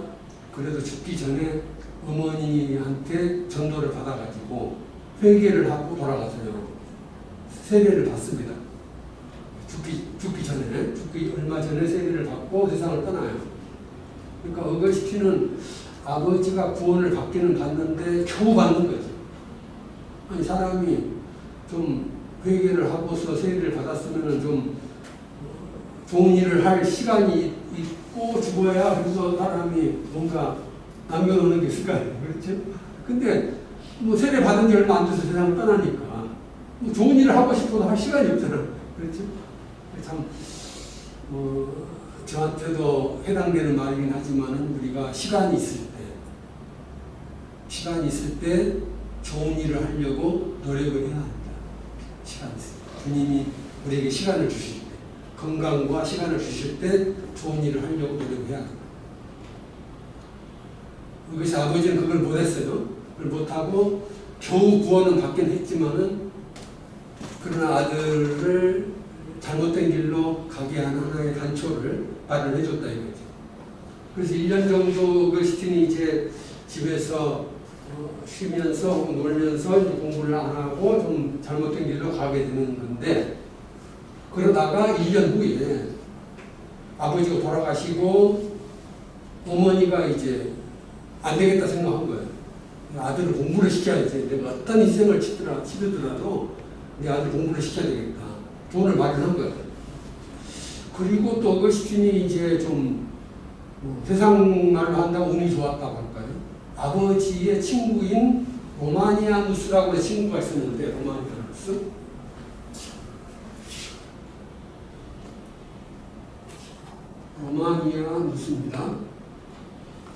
그래도 죽기 전에 어머니한테 전도를 받아가지고 회개를 하고 돌아가서요. 세례를 받습니다. 죽기 전에, 죽기 얼마 전에 세례를 받고 세상을 떠나요. 그러니까 어거스틴은 아버지가 구원을 받기는 받는데 겨우 받는 거죠. 아니 사람이 좀 회개를 하고서 세례를 받았으면 좀 좋은 일을 할 시간이 있고 죽어야 그래서 사람이 뭔가 남겨놓는 게 있을 거 아니에요. 그렇죠? 근데 뭐 세례 받은 지 얼마 안 돼서 세상을 떠나니까 뭐 좋은 일을 하고 싶어도 할 시간이 없잖아. 그렇죠? 참 저한테도 해당되는 말이긴 하지만은 우리가 시간이 있을 때 좋은 일을 하려고 노력을 해야 합니다. 시간이 있을 때. 주님이 우리에게 시간을 주실 때, 건강과 시간을 주실 때 좋은 일을 하려고 노력을 해야 합니다. 그것이 아버지는 그걸 못했어요. 그걸 못하고 겨우 구원은 받긴 했지만은 그러나 아들을 잘못된 길로 가게 하는 하나의 단초를 마련해줬다 이거죠. 그래서 1년 정도 어거스틴이 이제 집에서 쉬면서 혹은 놀면서 이제 공부를 안 하고 좀 잘못된 길로 가게 되는 건데 그러다가 1년 후에 아버지가 돌아가시고 어머니가 이제 안 되겠다 생각한 거예요. 아들을 공부를 시켜야지. 내가 어떤 인생을 치르더라도 내 아들 공부를 시켜야 되겠다. 돈을 마련한 거예요. 그리고 또 어거스틴이 이제 좀 세상 말로 한다고 운이 좋았다고 할까요? 아버지의 친구인 로마니아누스라고 하는 친구가 있었는데 로마니아누스입니다.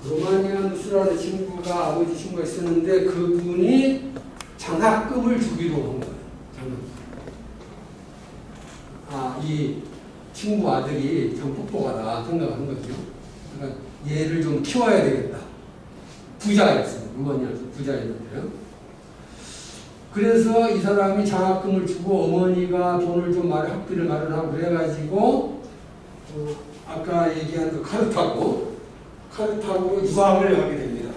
로마니아누스라는 친구가 아버지 친구가 있었는데 그분이 장학금을 주기로 한 거예요. 이 친구 아들이 참 똑똑하다 생각한 거죠. 그러니까 얘를 좀 키워야 되겠다. 부자였어요. 로마니아누스 부자였는데요. 그래서 이 사람이 장학금을 주고 어머니가 돈을 좀 학비를 마련하고 그래가지고 아까 얘기한 그 카르타고 유학을 가게 됩니다.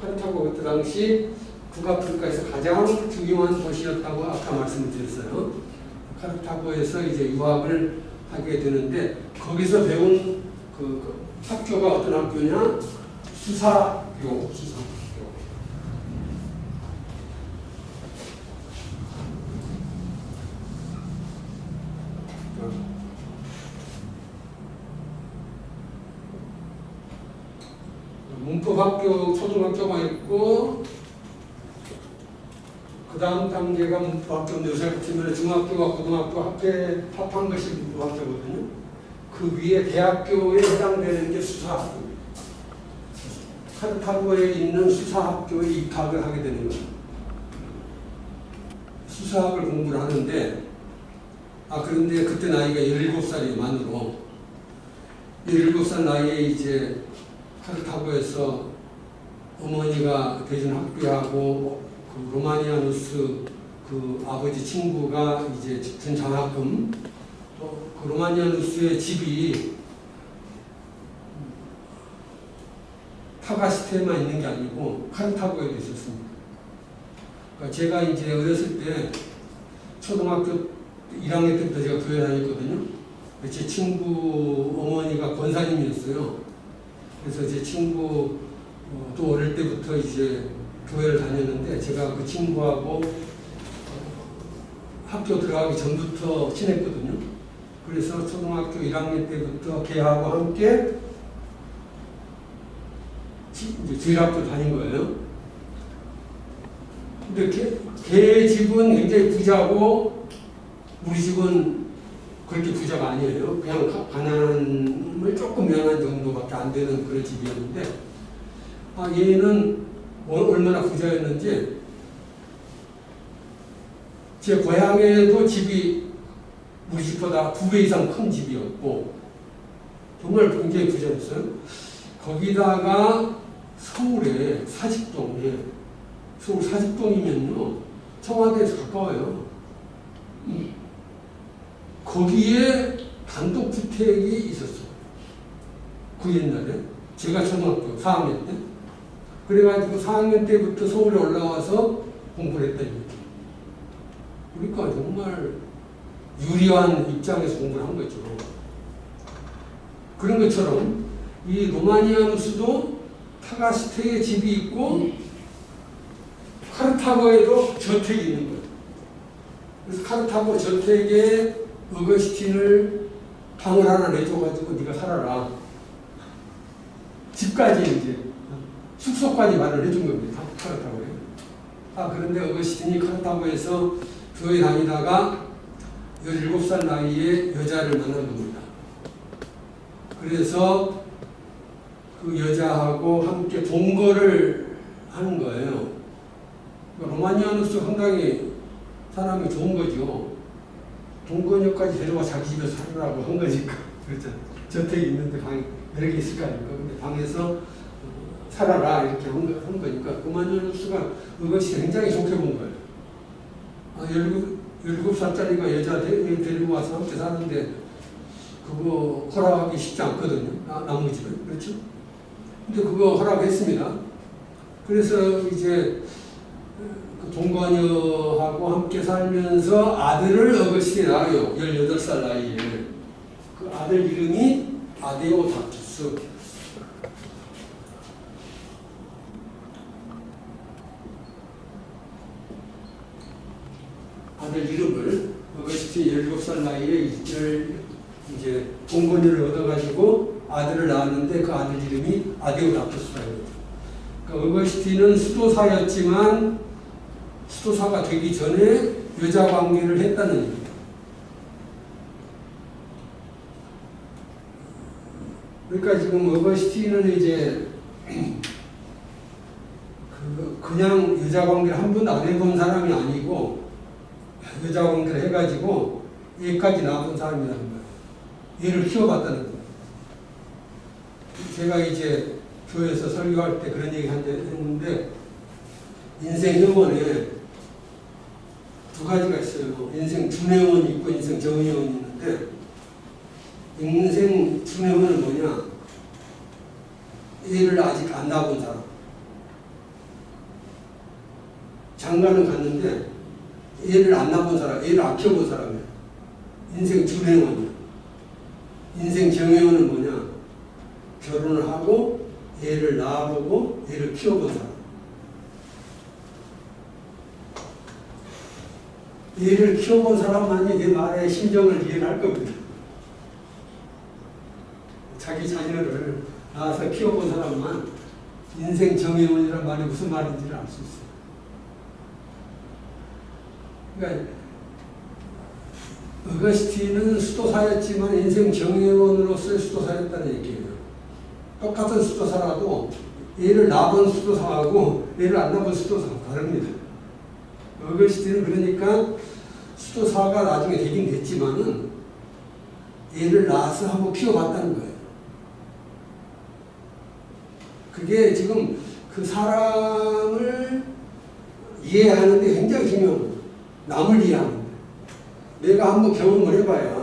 카르타고 그때 당시 북아프리카에서 가장 중요한 도시였다고 아까 말씀을 드렸어요. 카르타고에서 이제 유학을 하게 되는데 거기서 배운 그 학교가 어떤 학교냐? 수사학교. 문법학교, 초등학교가 있고 그 다음 단계가 문법학교인데 요새 같으면 중학교와 고등학교 합한 것이 문법학교거든요. 그 위에 대학교에 해당되는 게 수사학교입니다. 카르타고에 있는 수사학교에 입학을 하게 되는 거예요. 수사학을 공부를 하는데 그런데 그때 나이가 17살이 만으로 17살 나이에 이제 카르타고에서 어머니가 대준 학비하고 그 로마니아누스 그 아버지 친구가 이제 준 장학금 그 로마니아누스의 집이 타가시테에만 있는 게 아니고 카르타고에도 있었습니다. 그러니까 제가 이제 어렸을 때 초등학교 1학년 때부터 제가 교회 다녔거든요. 제 친구 어머니가 권사님이었어요. 그래서 제 친구 또 어릴 때부터 이제 교회를 다녔는데 제가 그 친구하고 학교 들어가기 전부터 친했거든요. 그래서 초등학교 1학년 때부터 걔하고 함께 이제 주일학교 다닌 거예요. 근데 걔 집은 굉장히 부자고 우리 집은 그렇게 부자가 아니에요. 그냥 가난을 조금 면한 정도밖에 안 되는 그런 집이었는데 얘는 얼마나 부자였는지 제 고향에도 집이 우리 집보다 2배 이상 큰 집이었고 정말 굉장히 부자였어요. 거기다가 서울에 사직동에 서울 사직동이면요 청와대에서 가까워요. 거기에 단독주택이 있었어요. 그 옛날에 제가 초등학교 4학년 때 그래가지고 4학년 때부터 서울에 올라와서 공부를 했다 이거죠. 그러니까 정말 유리한 입장에서 공부를 한 거죠. 그런 것처럼 이 로마니아누스도 타가시테에 집이 있고 카르타고에도 저택이 있는 거예요. 그래서 카르타고 저택에 어거스틴을 방을 하나 내줘가지고 네가 살아라. 집까지 이제 숙소까지 마련을 해준 겁니다. 카르타고에. 그런데 어거스틴이 카르타고에서 교회 다니다가 17살 나이에 여자를 만난 겁니다. 그래서 그 여자하고 함께 동거를 하는 거예요. 로마니아누스 상당히 사람이 좋은 거죠. 동거녀까지 데려와 자기 집에 살으라고 한 거니까. 그렇죠. 저택이 있는데 방이 여러 개 있을 거 아닙니까? 근데 방에서 살아라 이렇게 한 거니까 로마니아누스가 그것이 굉장히 좋게 본 거예요. 17살짜리가 여자 데리고 와서 함께 사는데 그거 허락하기 쉽지 않거든요. 남의 집에. 그렇죠? 근데 그거 허락했습니다. 그래서 이제 그 동거녀하고 함께 살면서 아들을 어거스틴이 낳아요. 18살 나이에. 그 아들 이름이 아데오다투스. 아들 이름을 어거스틴 17살 나이에 이제 동거녀를 얻어가지고 아들을 낳았는데 그 아들 이름이 아데오다투스라고. 그러니까 어거스틴은 수도사였지만 수도사가 되기 전에 여자 관계를 했다는 얘기입니다. 그러니까 지금 어거스틴은 이제 그냥 여자 관계를 한 번도 안 해본 사람이 아니고 여자 관계를 해가지고 얘까지 낳은 사람이라는 거예요. 얘를 키워봤다는 거예요. 제가 이제 교회에서 설교할 때 그런 얘기 했는데 인생 영혼에 두 가지가 있어요. 인생 준회원이 있고 인생 정회원이 있는데 인생 준회원은 뭐냐? 얘를 아직 안 낳아본 사람. 장가는 갔는데 얘를 안 낳아본 사람, 얘를 안 키워본 사람이에요. 인생 준회원이야. 인생 정회원은 뭐냐? 결혼을 하고 얘를 낳아보고 얘를 키워본 사람. 얘를 키워본 사람만이 내 말의 심정을 이해를 할 겁니다. 자기 자녀를 낳아서 키워본 사람만 인생 정의원이라는 말이 무슨 말인지를 알 수 있어요. 그러니까 어거스틴은 수도사였지만 인생 정의원으로서의 수도사였다는 얘기예요. 똑같은 수도사라도 얘를 낳아본 수도사하고 얘를 안 낳아본 수도사가 다릅니다. 어거스틴은 그러니까 수도사가 나중에 되긴 됐지만은 얘를 낳아서 한번 키워봤다는 거예요. 그게 지금 그 사람을 이해하는 데 굉장히 중요한 거예요. 남을 이해하는 데. 내가 한번 경험을 해봐야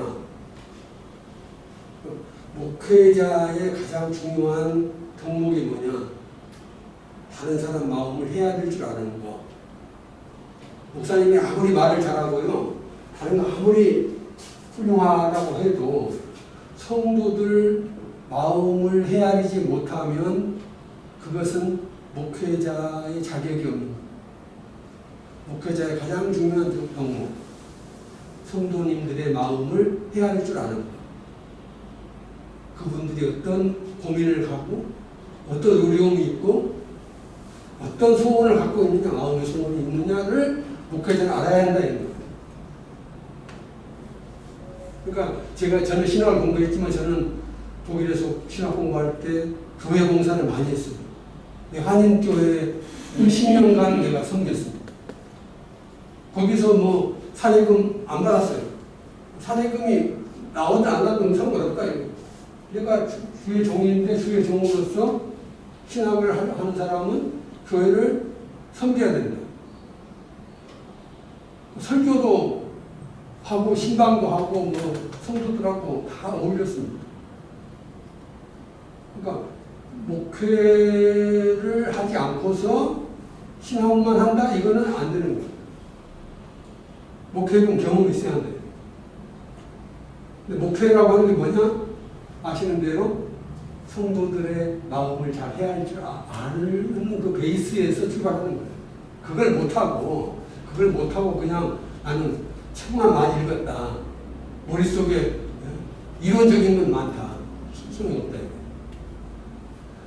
목회자의 가장 중요한 덕목이 뭐냐? 다른 사람 마음을 헤아릴 줄 아는 거. 목사님이 아무리 말을 잘하고요, 다른 거 아무리 훌륭하다고 해도 성도들 마음을 헤아리지 못하면 그것은 목회자의 자격이 없는 거예요. 목회자의 가장 중요한 덕목, 성도님들의 마음을 헤아릴 줄 아는 것. 그분들이 어떤 고민을 갖고 어떤 어려움이 있고 어떤 소원을 갖고 있느냐, 마음의 소원이 있느냐를 목회자는 알아야 한다 이런 거예요. 그러니까 저는 신학을 공부했지만 저는 독일에서 신학 공부할 때 교회 봉사를 많이 했어요. 한인교회에 10년간 내가 섬겼습니다. 거기서 뭐 사례금 안 받았어요. 사례금이 나오든 안 나오든 상관없다 이거. 내가 주의 종인데 주의 종으로서 신학을 하는 사람은 교회를 섬겨야 된다. 설교도 하고 신방도 하고 뭐 성도들하고 다 어울렸습니다. 그러니까 목회를 하지 않고서 신학만 한다 이거는 안 되는 거예요. 목회는 경험이 있어야 돼요. 근데 목회라고 하는 게 뭐냐? 아시는 대로 성도들의 마음을 잘 헤아릴 줄 아는 그 베이스에서 출발하는 거예요. 그걸 못하고 그냥 나는 책만 많이 읽었다. 머릿속에 이론적인 건 많다. 소용이 없다.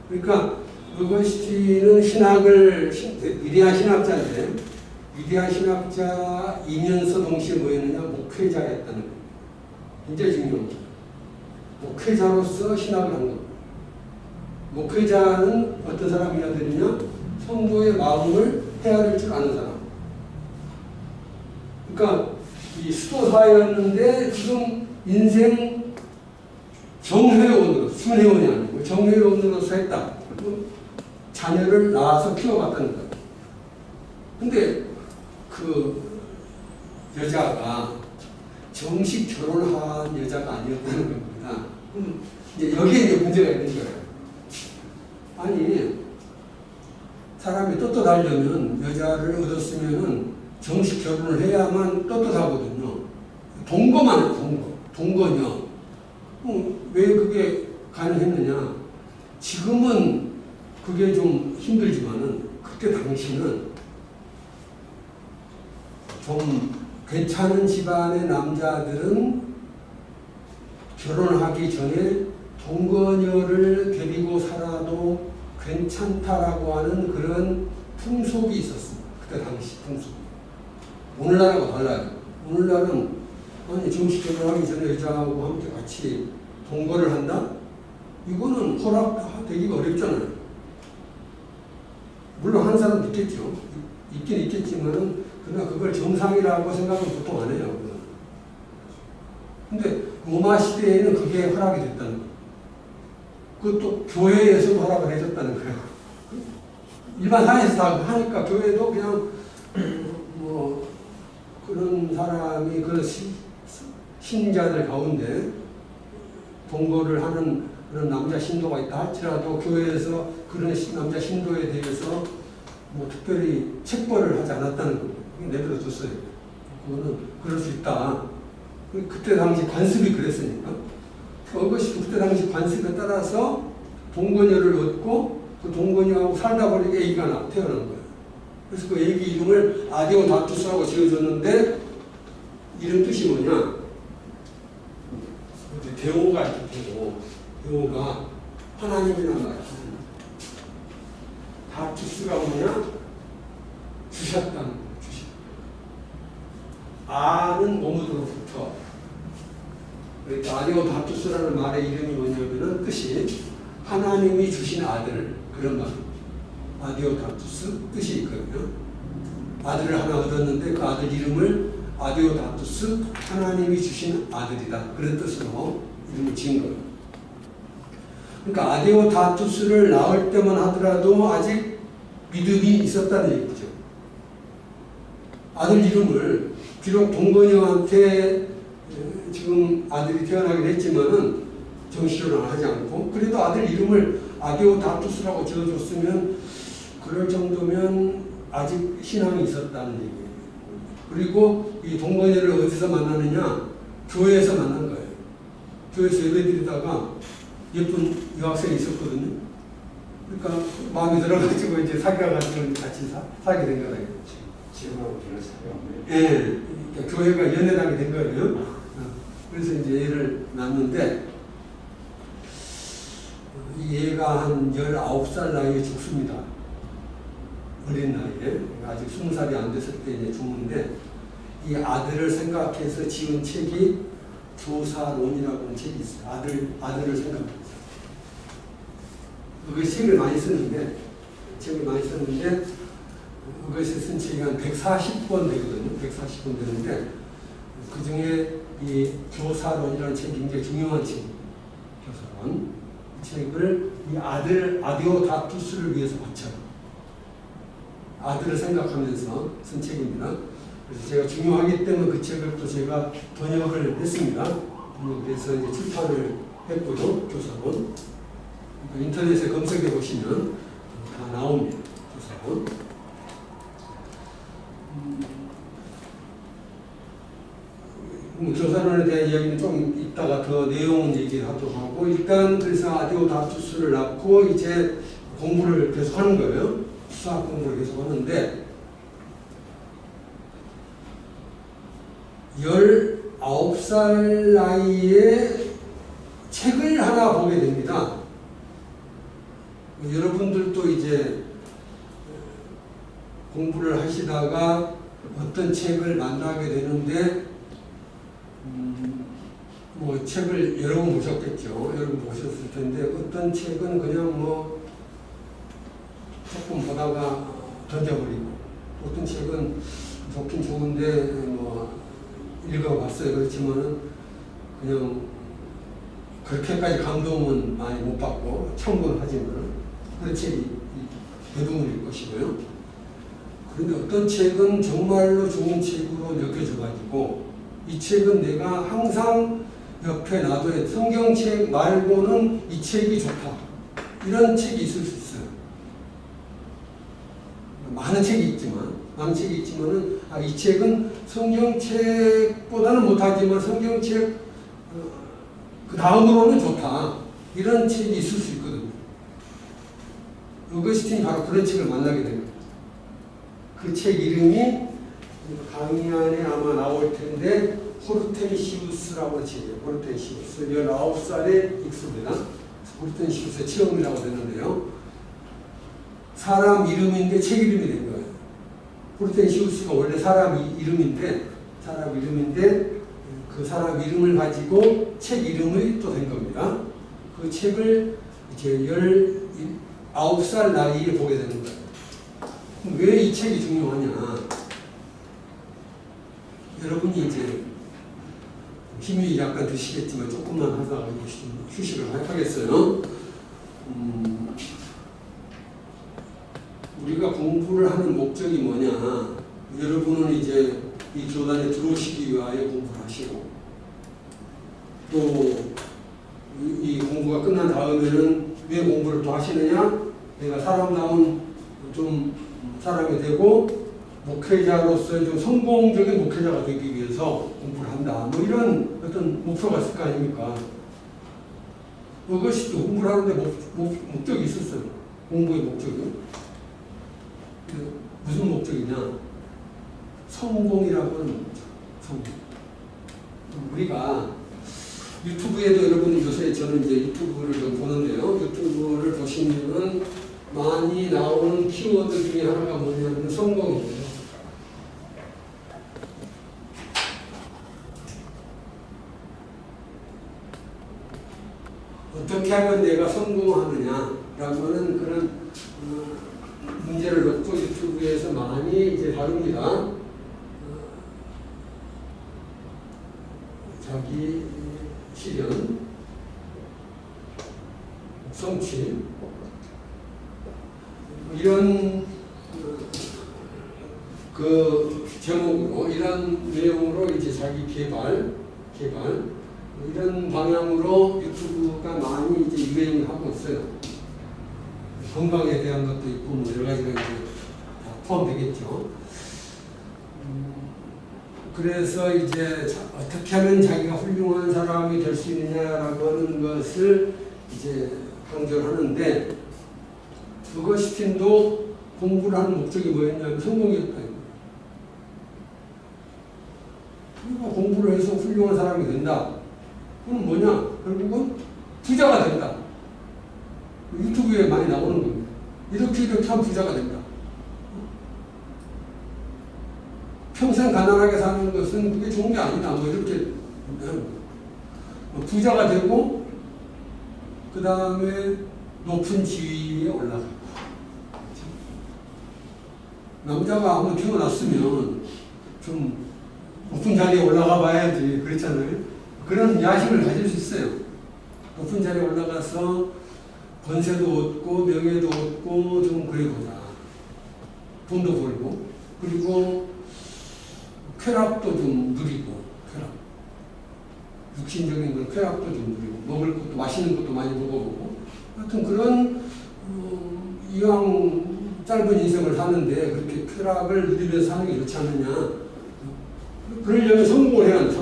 그러니까 어거스틴은 위대한 신학자인데 위대한 신학자이면서 동시에 뭐였느냐? 목회자였다는 거예요. 굉장히 중요한 거예요. 목회자로서 신학을 한 겁니다. 목회자는 어떤 사람이어야 되느냐? 성도의 마음을 헤아릴 줄 아는 사람. 그러니까 이 수도사였는데 지금 인생 정회원으로, 순회원이 아니고 정회원으로서 했다. 자녀를 낳아서 키워봤다는 거예요. 근데 그 여자가 정식 결혼한 여자가 아니었다는 겁니다. 이제 여기에 이제 문제가 있는 거예요. 아니, 사람이 떳떳하려면 여자를 얻었으면은 정식 결혼을 해야만 떳떳하거든요. 동거만 해요, 동거녀. 왜 그게 가능했느냐? 지금은 그게 좀 힘들지만은 그때 당시는 좀 괜찮은 집안의 남자들은 결혼하기 전에 동거녀를 데리고 살아도 괜찮다라고 하는 그런 풍속이 있었습니다. 그때 당시 풍속. 오늘날하고 달라요. 오늘날은 아니 정식 결혼하기 전에 여자하고 함께 같이 동거를 한다? 이거는 허락되기가 어렵잖아요. 물론 하는 사람도 있겠죠. 있긴 있겠지만은 그러나 그걸 정상이라고 생각은 보통 안 해요. 근데 로마 시대에는 그게 허락이 됐다는 거예요. 그것도 교회에서도 허락을 해줬다는 거예요. 일반 사회에서 다 하니까 교회도 그냥 뭐 그런 사람이 그런 신자들 가운데 동거를 하는 그런 남자 신도가 있다 할지라도 교회에서 그런 남자 신도에 대해서 뭐 특별히 책벌을 하지 않았다는 거예요. 내버려 뒀어요. 그거는 그럴 수 있다. 그때 당시 관습이 그랬으니까. 그것이 그때 당시 관습에 따라서 동거녀를 얻고 그 동거녀하고 살다 보니까 애기가 태어난 거예요. 그래서 그 애기 이름을 아디오다투스라고 지어줬는데 이름 뜻이 뭐냐? 대오가 있고 대오가 하나님이란 말이야. 다투스가 뭐냐? 주셨다는 거예요. 아는 몸으로부터. 그러니까 아디오다투스라는 말의 이름이 뭐냐면은 뜻이 하나님이 주신 아들 그런 말. 아디오다투스 뜻이 있거든요. 아들을 하나 얻었는데 그 아들 이름을 아디오다투스 하나님이 주신 아들이다. 그런 뜻으로 이름을 지은 거예요. 그러니까 아디오다투스를 낳을 때만 하더라도 아직 믿음이 있었다는 얘기죠. 아들 이름을 비록 동거녀한테 지금 아들이 태어나긴 했지만은 정식으로는 하지 않고 그래도 아들 이름을 아디오다투스라고 지어줬으면 그럴 정도면 아직 신앙이 있었다는 얘기예요. 그리고 이 동거녀를 어디서 만나느냐? 교회에서 만난 거예요. 교회에서 예배드리다가 예쁜 여학생이 있었거든요. 그러니까 마음에 들어가지고 이제 사귀어가지고 같이 살게 된 거예요. 지금하고 별로 차이 없네요. 예, 그러니까 교회가 연애당이 된 거예요. 그래서 이제 얘를 낳는데 얘가 한 19살 나이에 죽습니다. 어린 나이에. 아직 20살이 안 됐을 때 이제 죽는데 이 아들을 생각해서 지은 책이 교사론이라고 하는 책이 있어요. 아들을 생각해서. 그 책을 많이 썼는데 그것을 쓴 책이 한 140권 되거든요. 140권 되는데 그 중에 이 교사론이라는 책이 굉장히 중요한 책이에요. 교사론. 이 책을 이 아디오다투스를 위해서 바쳐요. 아들을 생각하면서 쓴 책입니다. 그래서 제가 중요하기 때문에 그 책을 또 제가 번역을 했습니다. 번역해서 이제 출판을 했고요. 교사론. 인터넷에 검색해 보시면 다 나옵니다. 교사론. 교사론에 대한 이야기는 좀 이따가 더 내용은 얘기하도록 하고 일단 그래서 아디오다투스를 낳고 이제 공부를 계속 하는 거예요. 수학 공부를 계속 하는데 19살 나이에 책을 하나 보게 됩니다. 여러분들도 이제 공부를 하시다가 어떤 책을 만나게 되는데 뭐 책을 여러 번 보셨겠죠. 여러 번 보셨을 텐데 어떤 책은 그냥 뭐 조금 보다가 던져버리고 어떤 책은 좋긴 좋은데 뭐 읽어봤어요. 그렇지만은 그냥 그렇게까지 감동은 많이 못 받고 첨부는 하지만 그런 책이 대부분일 것이고요. 그런데 어떤 책은 정말로 좋은 책으로 느껴져가지고 이 책은 내가 항상 옆에 놔둬야 성경책 말고는 이 책이 좋다. 이런 책이 있을 수 있어요. 많은 책이 있지만은 이 책은 성경책보다는 못하지만 성경책 그 다음으로는 좋다. 이런 책이 있을 수 있거든요. 어거스틴이 바로 그런 책을 만나게 됩니다. 그 책 이름이 강의 안에 아마 나올 텐데 호르텐시우스라고 하는 책이에요. 호르텐시우스. 19살에 읽습니다. 호르텐시우스의 체험이라고 되는데요. 사람 이름인데 책 이름이 된 거예요. 호르텐시우스가 원래 사람 이름인데 그 사람 이름을 가지고 책 이름이 또 된 겁니다. 그 책을 이제 19살 나이에 보게 되는 거예요. 왜 이 책이 중요하냐? 여러분이 이제 힘이 약간 드시겠지만 조금만 하다가 휴식을 하겠어요. 우리가 공부를 하는 목적이 뭐냐? 여러분은 이제 이 교단에 들어오시기 위하여 공부를 하시고 또 이 공부가 끝난 다음에는 왜 공부를 또 하시느냐? 내가 사람다운 좀 사람이 되고 목회자로서 좀 성공적인 목회자가 되기 위해서 공부를 한다. 뭐 이런 어떤 목표가 있을 거 아닙니까? 그것이 공부를 하는데 목적이 있었어요. 공부의 목적이. 무슨 목적이냐? 성공이라고 하는 목적. 성공. 우리가 유튜브에도 여러분 요새 저는 이제 유튜브를 좀 보는데요. 유튜브를 보시면은 많이 나오는 키워드 중에 하나가 뭐냐면 성공이에요. 어떻게 하면 내가 성공하느냐라고는 그런 문제를 놓고 유튜브에서 많이 이제 다룹니다. 자기 실현, 성취 이런 그 제목으로 이런 내용으로 이제 자기 개발 이런 방향으로 유튜브가 많이 이제 유행을 하고 있어요. 건강에 대한 것도 있고 뭐 여러 가지가 이제 다 포함되겠죠. 그래서 이제 어떻게 하면 자기가 훌륭한 사람이 될 수 있느냐라고 하는 것을 이제 강조를 하는데, 어거스틴도 공부를 하는 목적이 뭐였냐면 성공이었다. 그리고 공부를 해서 훌륭한 사람이 된다. 그건 뭐냐? 결국은 부자가 된다. 유튜브에 많이 나오는 겁니다. 이렇게 하면 부자가 된다. 평생 가난하게 사는 것은 그게 좋은 게 아니다. 뭐 이렇게 부자가 되고 그 다음에 높은 지위에 올라가고. 남자가 한번 태어났으면 좀 높은 자리에 올라가 봐야지. 그렇잖아요. 그런 야심을 가질 수 있어요. 높은 자리에 올라가서 권세도 얻고 명예도 얻고 좀 그래보자. 돈도 벌고 그리고 쾌락도 좀 누리고, 쾌락. 육신적인 건 쾌락도 좀 누리고, 먹을 것도 맛있는 것도 많이 먹어보고, 하여튼 그런 이왕 짧은 인생을 사는데 그렇게 쾌락을 누리면서 사는 게 좋지 않느냐. 그러려면 성공을 해야 한다.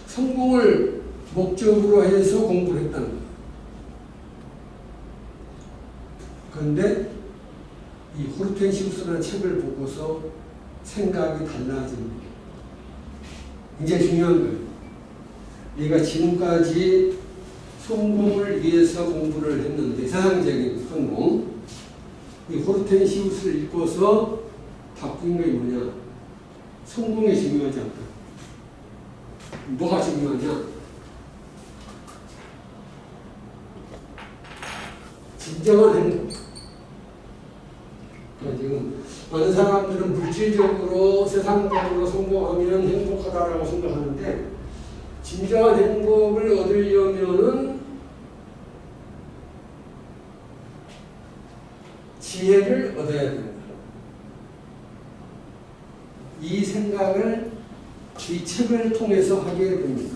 성공을 목적으로 해서 공부를 했다는 거예요. 그런데 이 호르텐시우스라는 책을 보고서 생각이 달라집니다. 굉장히 중요한 거예요. 얘가 지금까지 성공을 위해서 공부를 했는데, 세상적인 성공, 이 호르텐시우스를 읽고서 바뀐 게 뭐냐? 성공이 중요하지 않다. 뭐가 중요하냐? 진정한 행복. 그러니까 지금 많은 사람들은 물질적으로, 세상적으로 성공하면 행복하다라고 생각하는데, 진정한 행복을 얻으려면은 지혜를 얻어야 된다. 이 생각을 이 책을 통해서 하게 됩니다.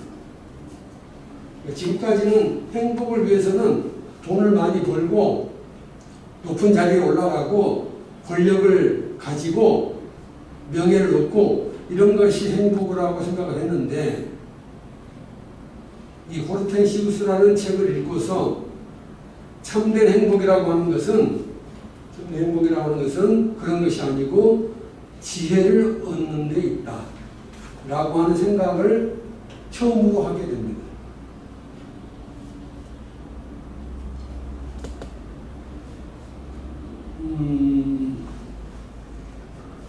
지금까지는 행복을 위해서는 돈을 많이 벌고 높은 자리에 올라가고 권력을 가지고 명예를 얻고 이런 것이 행복이라고 생각을 했는데, 이 호르텐시우스라는 책을 읽고서 참된 행복이라고 하는 것은 그런 것이 아니고 지혜를 얻는 데 있다 라고 하는 생각을 처음으로 하게 됩니다.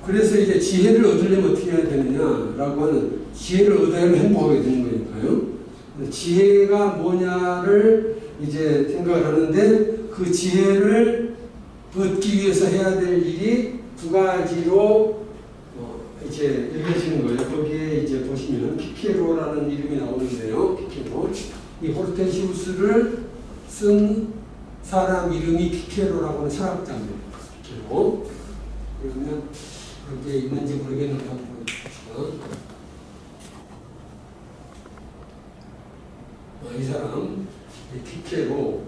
그래서 이제 지혜를 얻으려면 어떻게 해야 되느냐라고 하는, 지혜를 얻어야만 행복하게 되는 거니까요. 지혜가 뭐냐를 이제 생각을 하는데, 그 지혜를 얻기 위해서 해야 될 일이 두 가지로 이제 읽어지는 거예요. 거기에 이제 보시면 피케로라는 이름이 나오는데요. 피케로. 이 호르텐시우스를 쓴 사람 이름이 피케로라고 하는 철학자입니다. 피케로. 그러면 그게 있는지 모르겠는데 한번 보여주십시오. 이 사람 피케로,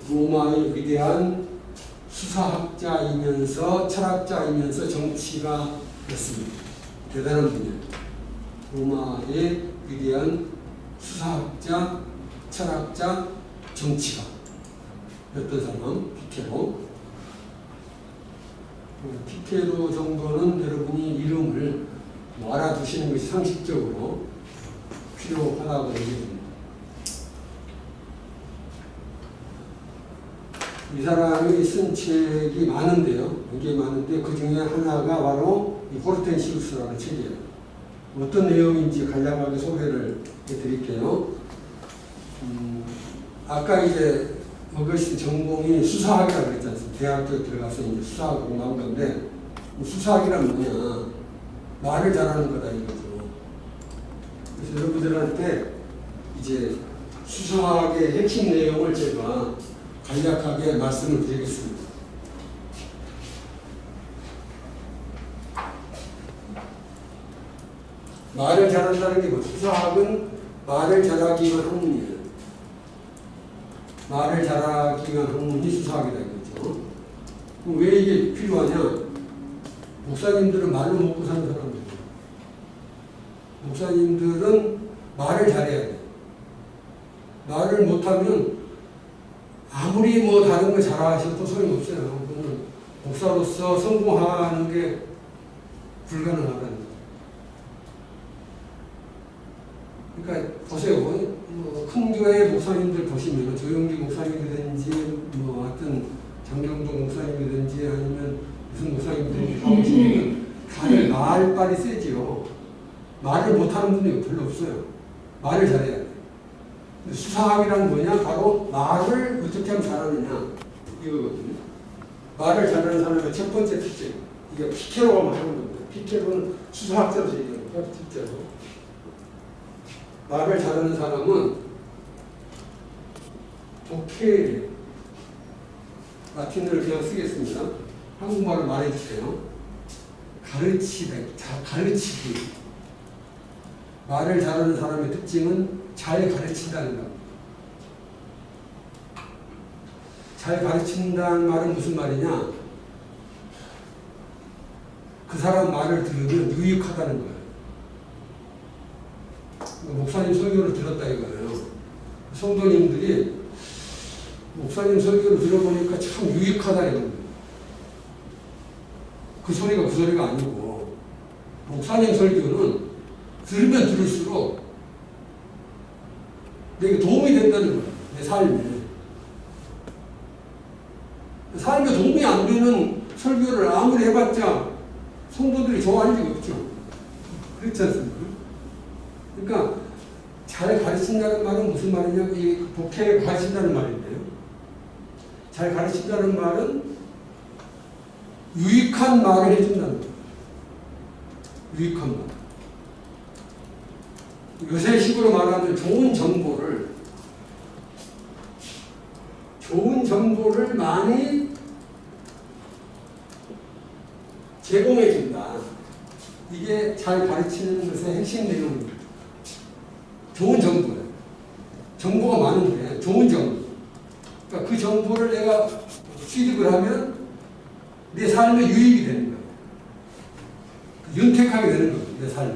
로마의 위대한 수사학자이면서 철학자이면서 정치가였습니다. 대단한 분이에요. 로마의 위대한 수사학자, 철학자, 정치가였던 사람 피케로. 피케로 정도는 여러분이 이름을 알아두시는 것이 상식적으로 필요하다고 얘기합니다. 이 사람이 쓴 책이 많은데요. 굉장히 많은데 그 중에 하나가 바로 이 호르텐시우스라는 책이에요. 어떤 내용인지 간략하게 소개를 해드릴게요. 아까 이제 어거스틴 전공이 수사학이라고 그랬지 않습니까? 대학교에 들어가서 이제 수사학을 공부한 건데, 수사학이란 뭐냐? 말을 잘하는 거다 이거죠. 그래서 여러분들한테 이제 수사학의 핵심 내용을 제가 간략하게 말씀을 드리겠습니다. 말을 잘한다는 게 뭐? 수사학은 말을 잘하기만 학문이에요. 말을 잘하기만 학문이 수사학이다 이거죠. 왜 이게 필요하냐? 목사님들은 말로 먹고 사는 사람들이에요. 목사님들은 말을 잘해야 돼요. 말을 못하면 아무리 뭐 다른 걸 잘하셔도 소용없어요. 그거는 목사로서 성공하는 게 불가능하다는 거예요. 그러니까 보세요. 뭐 큰 교회 목사님들 보시면 조용기 목사님이든지 뭐 하여튼 장경동 목사님이든지 아니면 무슨 목사님들이 다 보시면 다들 말빨이 세지요. 말을 못하는 분이 별로 없어요. 말을 잘해야 돼. 수사학이란 뭐냐? 바로 말을 어떻게 하면 잘하느냐 이거거든요. 말을 잘하는 사람의 첫 번째 특징. 이게 피케로가 말하는 겁니다. 피케로는 수사학자로서 얘기하는 거예요. 실제로. 말을 잘하는 사람은 독해 라틴어를 그냥 쓰겠습니다. 한국말을 말해주세요. 가르치다, 가르치기. 말을 잘하는 사람의 특징은 잘 가르친다는 겁니다. 잘 가르친다는 말은 무슨 말이냐? 그 사람 말을 들으면 유익하다는 거예요. 목사님 설교를 들었다 이거예요. 성도님들이 목사님 설교를 들어보니까 참 유익하다 이겁니다. 그 소리가 아니고 목사님 설교는 들으면 들을수록 내게 도움이 된다는 거예요. 내 삶에 도움이 안 되는 설교를 아무리 해봤자 성도들이 좋아할 리가 없죠. 그렇지 않습니까? 그러니까 잘 가르친다는 말은 무슨 말이냐? 이 독해 가르친다는 말인데요. 잘 가르친다는 말은 유익한 말을 해준다는 거예요. 유익한 말. 요새 식으로 말하면 좋은 정보를 많이 제공해준다. 이게 잘 가르치는 것의 핵심 내용입니다. 좋은 정보예요. 정보가 많은데 좋은 정보. 그러니까 그 정보를 내가 취득을 하면 내 삶에 유익이 되는 거예요. 윤택하게 되는 거예요. 내 삶에.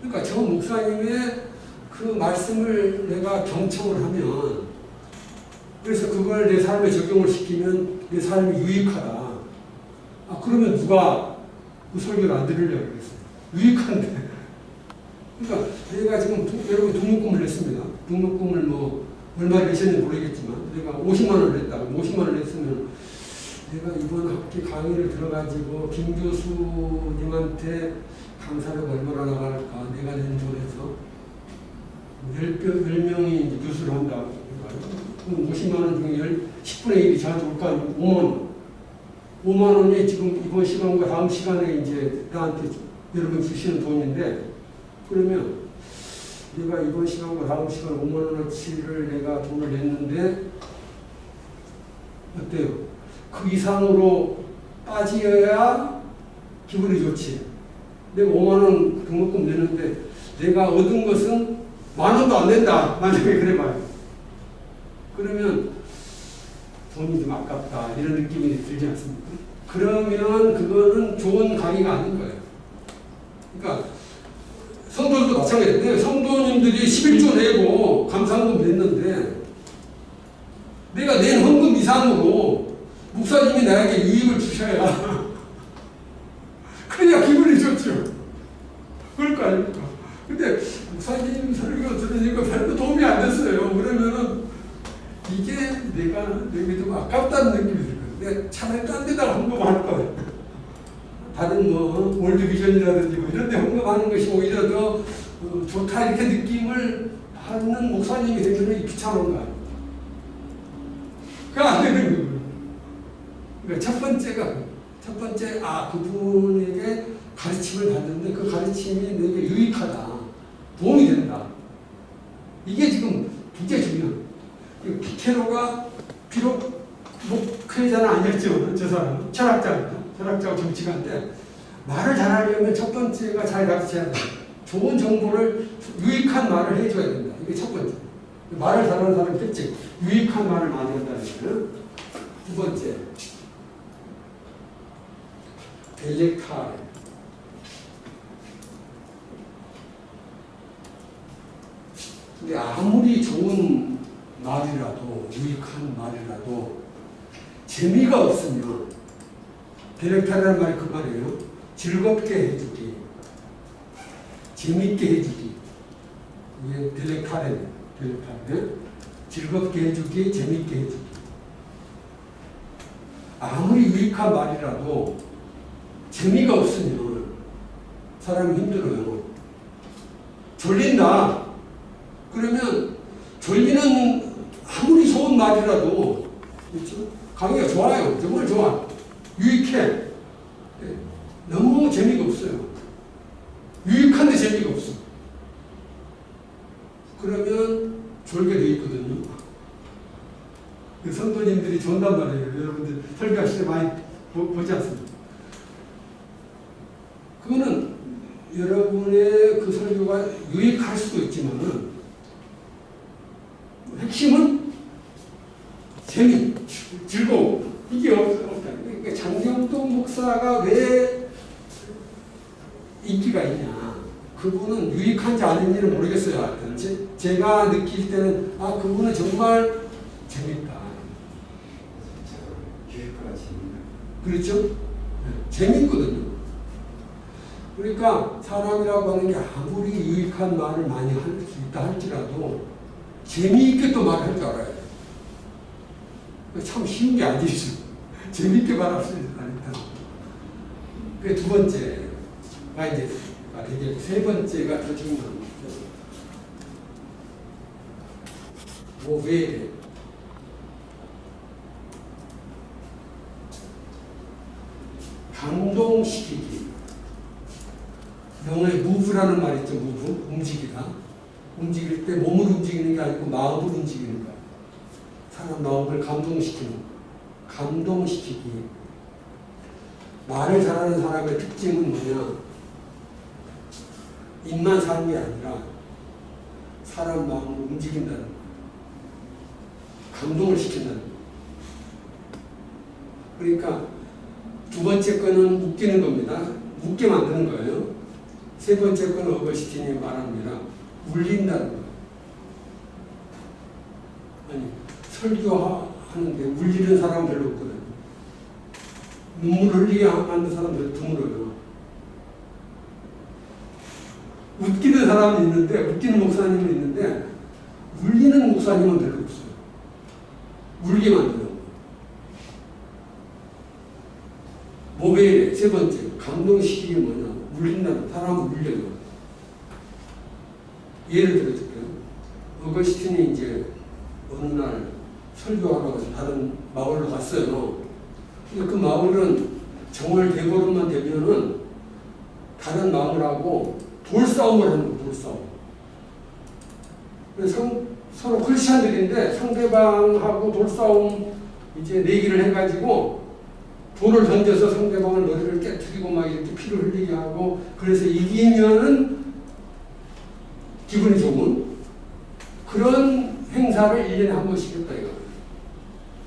그러니까 저 목사님의 그 말씀을 내가 경청을 하면 그래서 그걸 내 삶에 적용을 시키면 내 삶이 유익하다. 그러면 누가 그 설교를 안 들으려고 그랬어요. 유익한데. 그러니까 내가 지금 여러분 등록금을 냈습니다. 등록금을 뭐 얼마를 내셨는지 모르겠지만 내가 50만 원을 냈다고 50만 원을 냈으면 내가 이번 학기 강의를 들어가지고 김 교수님한테 강사료가 얼마나 나갈까 내가 낸 돈에서 10명이 이제 교수를 한다. 그럼 50만 원 중에 10분의 1이 저한테 올 거 아니에요. 5만 원. 5만 원이 지금 이번 시간과 다음 시간에 이제 나한테 여러분 주시는 돈인데 그러면 내가 이번 시간과 다음 시간 5만 원어치를 내가 돈을 냈는데 어때요? 그 이상으로 빠지어야 기분이 좋지. 내가 5만 원 등록금 내는데 내가 얻은 것은 만 원도 안 낸다. 만약에 그래 봐요. 그러면 돈이 좀 아깝다. 이런 느낌이 들지 않습니까? 그러면 그거는 좋은 강의가 아닌 거예요. 그러니까 성도들도 마찬가지예요. 성도님들이 11조 내고 감사헌금 냈는데 내가 낸 헌금 이상으로 목사님이 나에게 유익을 주셔야 그래야 기분이 좋죠. 그럴 거 아닙니까? 근데 목사님 설교 들으니까 별로 도움이 안 됐어요. 그러면은 이게 내게 좀 아깝다는 느낌이 들 거예요. 내가 차라리 딴 데다가 헌금할 거예요. 다른 뭐 월드비전이라든지 뭐 이런 데 헌금하는 것이 오히려 더 좋다 이렇게 느낌을 받는 목사님이 되면 귀찮은 거 아니에요. 그거 안 되는 거예요. 그러니까 첫 번째 그분에게 가르침을 받는데 그 가르침이 내게 유익하다. 도움이 된다. 이게 지금 굉장히 중요해요. 피케로가 비록 목회자는 아니었죠. 저 사람은 철학자고 정치가인데 말을 잘하려면 첫 번째가 잘 가르쳐야 돼요. 좋은 정보를 유익한 말을 해줘야 된다. 이게 첫 번째. 말을 잘하는 사람이 특징. 유익한 말을 많이 한다는 거예요. 두 번째. 델렉탈. 근데 아무리 좋은 말이라도, 유익한 말이라도 재미가 없으면, 델렉탈이라는 말이 그 말이에요. 즐겁게 해주기, 재밌게 해주기. 이게 델렉탈이에요. 델렉탈. 즐겁게 해주기, 재밌게 해주기. 아무리 유익한 말이라도 재미가 없으면 사람이 힘들어요. 졸린다. 그러면 졸리는 아무리 좋은 말이라도 그렇죠? 강의가 좋아요. 정말 좋아. 유익해. 너무 재미가 없어요. 유익한데 재미가 없어. 그러면 졸게 돼 있거든요. 성도님들이 좋은단 말이에요. 여러분들 설교하실 때 많이 보지 않습니까? 그거는 여러분의 그 설교가 유익할 수도 있지만은 핵심은 재미, 즐거움. 이게 없다. 그러니까 장경동 목사가 왜 인기가 있냐. 그분은 유익한지 아닌지는 모르겠어요. 하여튼 제가 느낄 때는 그분은 정말 재밌다. 유익하가 재밌다. 그렇죠? 네, 재밌거든요. 그러니까 사람이라고 하는 게 아무리 유익한 말을 많이 할 수 있다 할지라도 재미있게 또 말할 줄 알아야 돼. 참 쉬운 게 아니죠. 재미있게 말할 수 있다. 그 두 번째가 이제 되게 세 번째가 더 중요합니다. 왜 감동시키기. 영어에 move라는 말이 있죠. move, 움직이다. 움직일 때 몸을 움직이는 게 아니고 마음을 움직이는 거야. 사람 마음을 감동시키는 거. 감동시키기. 말을 잘하는 사람의 특징은 뭐냐? 입만 사는 게 아니라 사람 마음을 움직인다는 거야. 감동을 시킨다는 거야. 그러니까 두 번째 거는 웃기는 겁니다. 웃게 만드는 거예요. 세 번째 거는 어거스틴이 말합니다. 울린다는 거예요. 아니, 설교하는데 울리는 사람 별로 없거든요. 눈물 흘리게 하는 사람 별로 드물어요. 웃기는 사람은 있는데, 웃기는 목사님은 있는데, 울리는 목사님은 별로 없어요. 울게 만드는 거예요. 모베일의 세 번째, 감동시키기 뭐냐? 울린다는 사람은 울려요. 예를 들어줄게요. 어거스틴이 이제 어느 날 설교하러 가서 다른 마을로 갔어요. 근데 그 마을은 정월 대보름만 되면은 다른 마을하고 돌싸움을 하는 거예요. 돌싸움. 그래서 서로 크리스찬들인데 상대방하고 돌싸움 이제 내기를 해가지고 돌을 던져서 상대방을 머리를 깨트리고 막 이렇게 피를 흘리게 하고 그래서 이기면은 기분이 좋은 그런 행사를 1년에 한 번씩 했다 이거.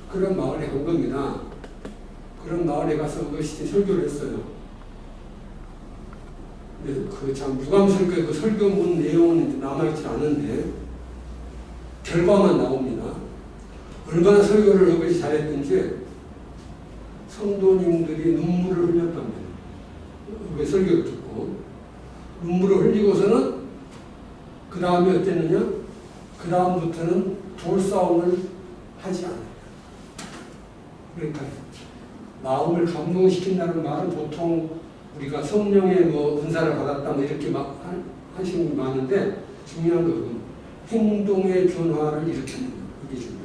그런 마을에 간 겁니다. 그런 마을에 가서 어거스틴 설교를 했어요. 근데 그 참 유감스럽게 그 설교문 내용은 남아있지 않은데 결과만 나옵니다. 얼마나 설교를 어거스틴 잘했든지 성도님들이 눈물을 흘렸답니다. 왜 설교를 듣고 눈물을 흘리고서는 그 다음에 어땠느냐? 그 다음부터는 돌싸움을 하지 않아요. 그러니까 마음을 감동시킨다는 말은 보통 우리가 성령의 뭐 은사를 받았다 뭐 이렇게 막 하시는 분이 많은데 중요한 것은 행동의 변화를 일으키는 거예요. 이게 중요해요.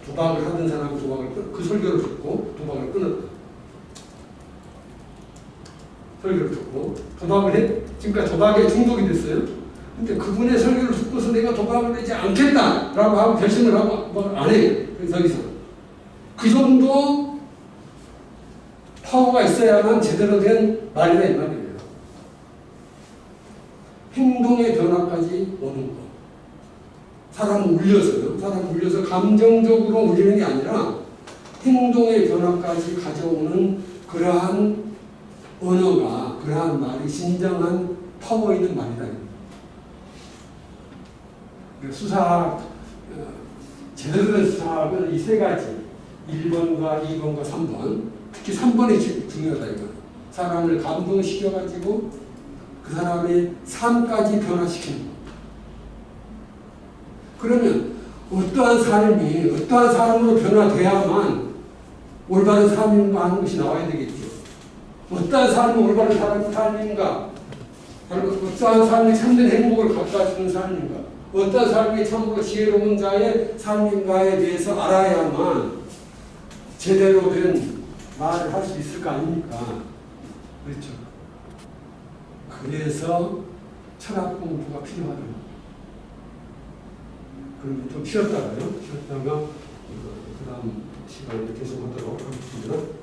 도박을 하던 사람은 그 설교를 듣고 도박을 끊었다. 설교를 듣고 도박을 해 지금까지 도박에 중독이 됐어요. 근데 그분의 설교를 듣고서 내가 도박을 하지 않겠다라고 하고 결심을 하고 뭐 안 해요. 그래서 더 이상 그 정도 파워가 있어야만 제대로 된 말이다 이 말이에요. 행동의 변화까지 오는 것. 사람을 울려서요. 사람을 울려서 감정적으로 울리는 게 아니라 행동의 변화까지 가져오는 그러한 언어가, 그러한 말이 진정한 파워 있는 말이다. 수사학, 제대로 된 수사학은 이 세 가지, 1번과 2번과 3번, 특히 3번이 중요하다 이거. 사람을 감동시켜가지고 그 사람의 삶까지 변화시키는 것. 그러면 어떠한 삶이 어떠한 사람으로 변화돼야만 올바른 삶인가 하는 것이 나와야 되겠죠. 어떠한 삶이 올바른 삶인가? 어떠한 삶이 참된 행복을 가져다주는 삶인가? 어떠한 삶이 참으로 지혜로운 자의 삶인가에 대해서 알아야만 제대로 된 말을 할 수 있을 거 아닙니까? 그렇죠. 그래서 철학 공부가 필요하다. 그러면 좀 쉬었다가요. 쉬었다가 그 다음 시간에 계속 하도록 하겠습니다.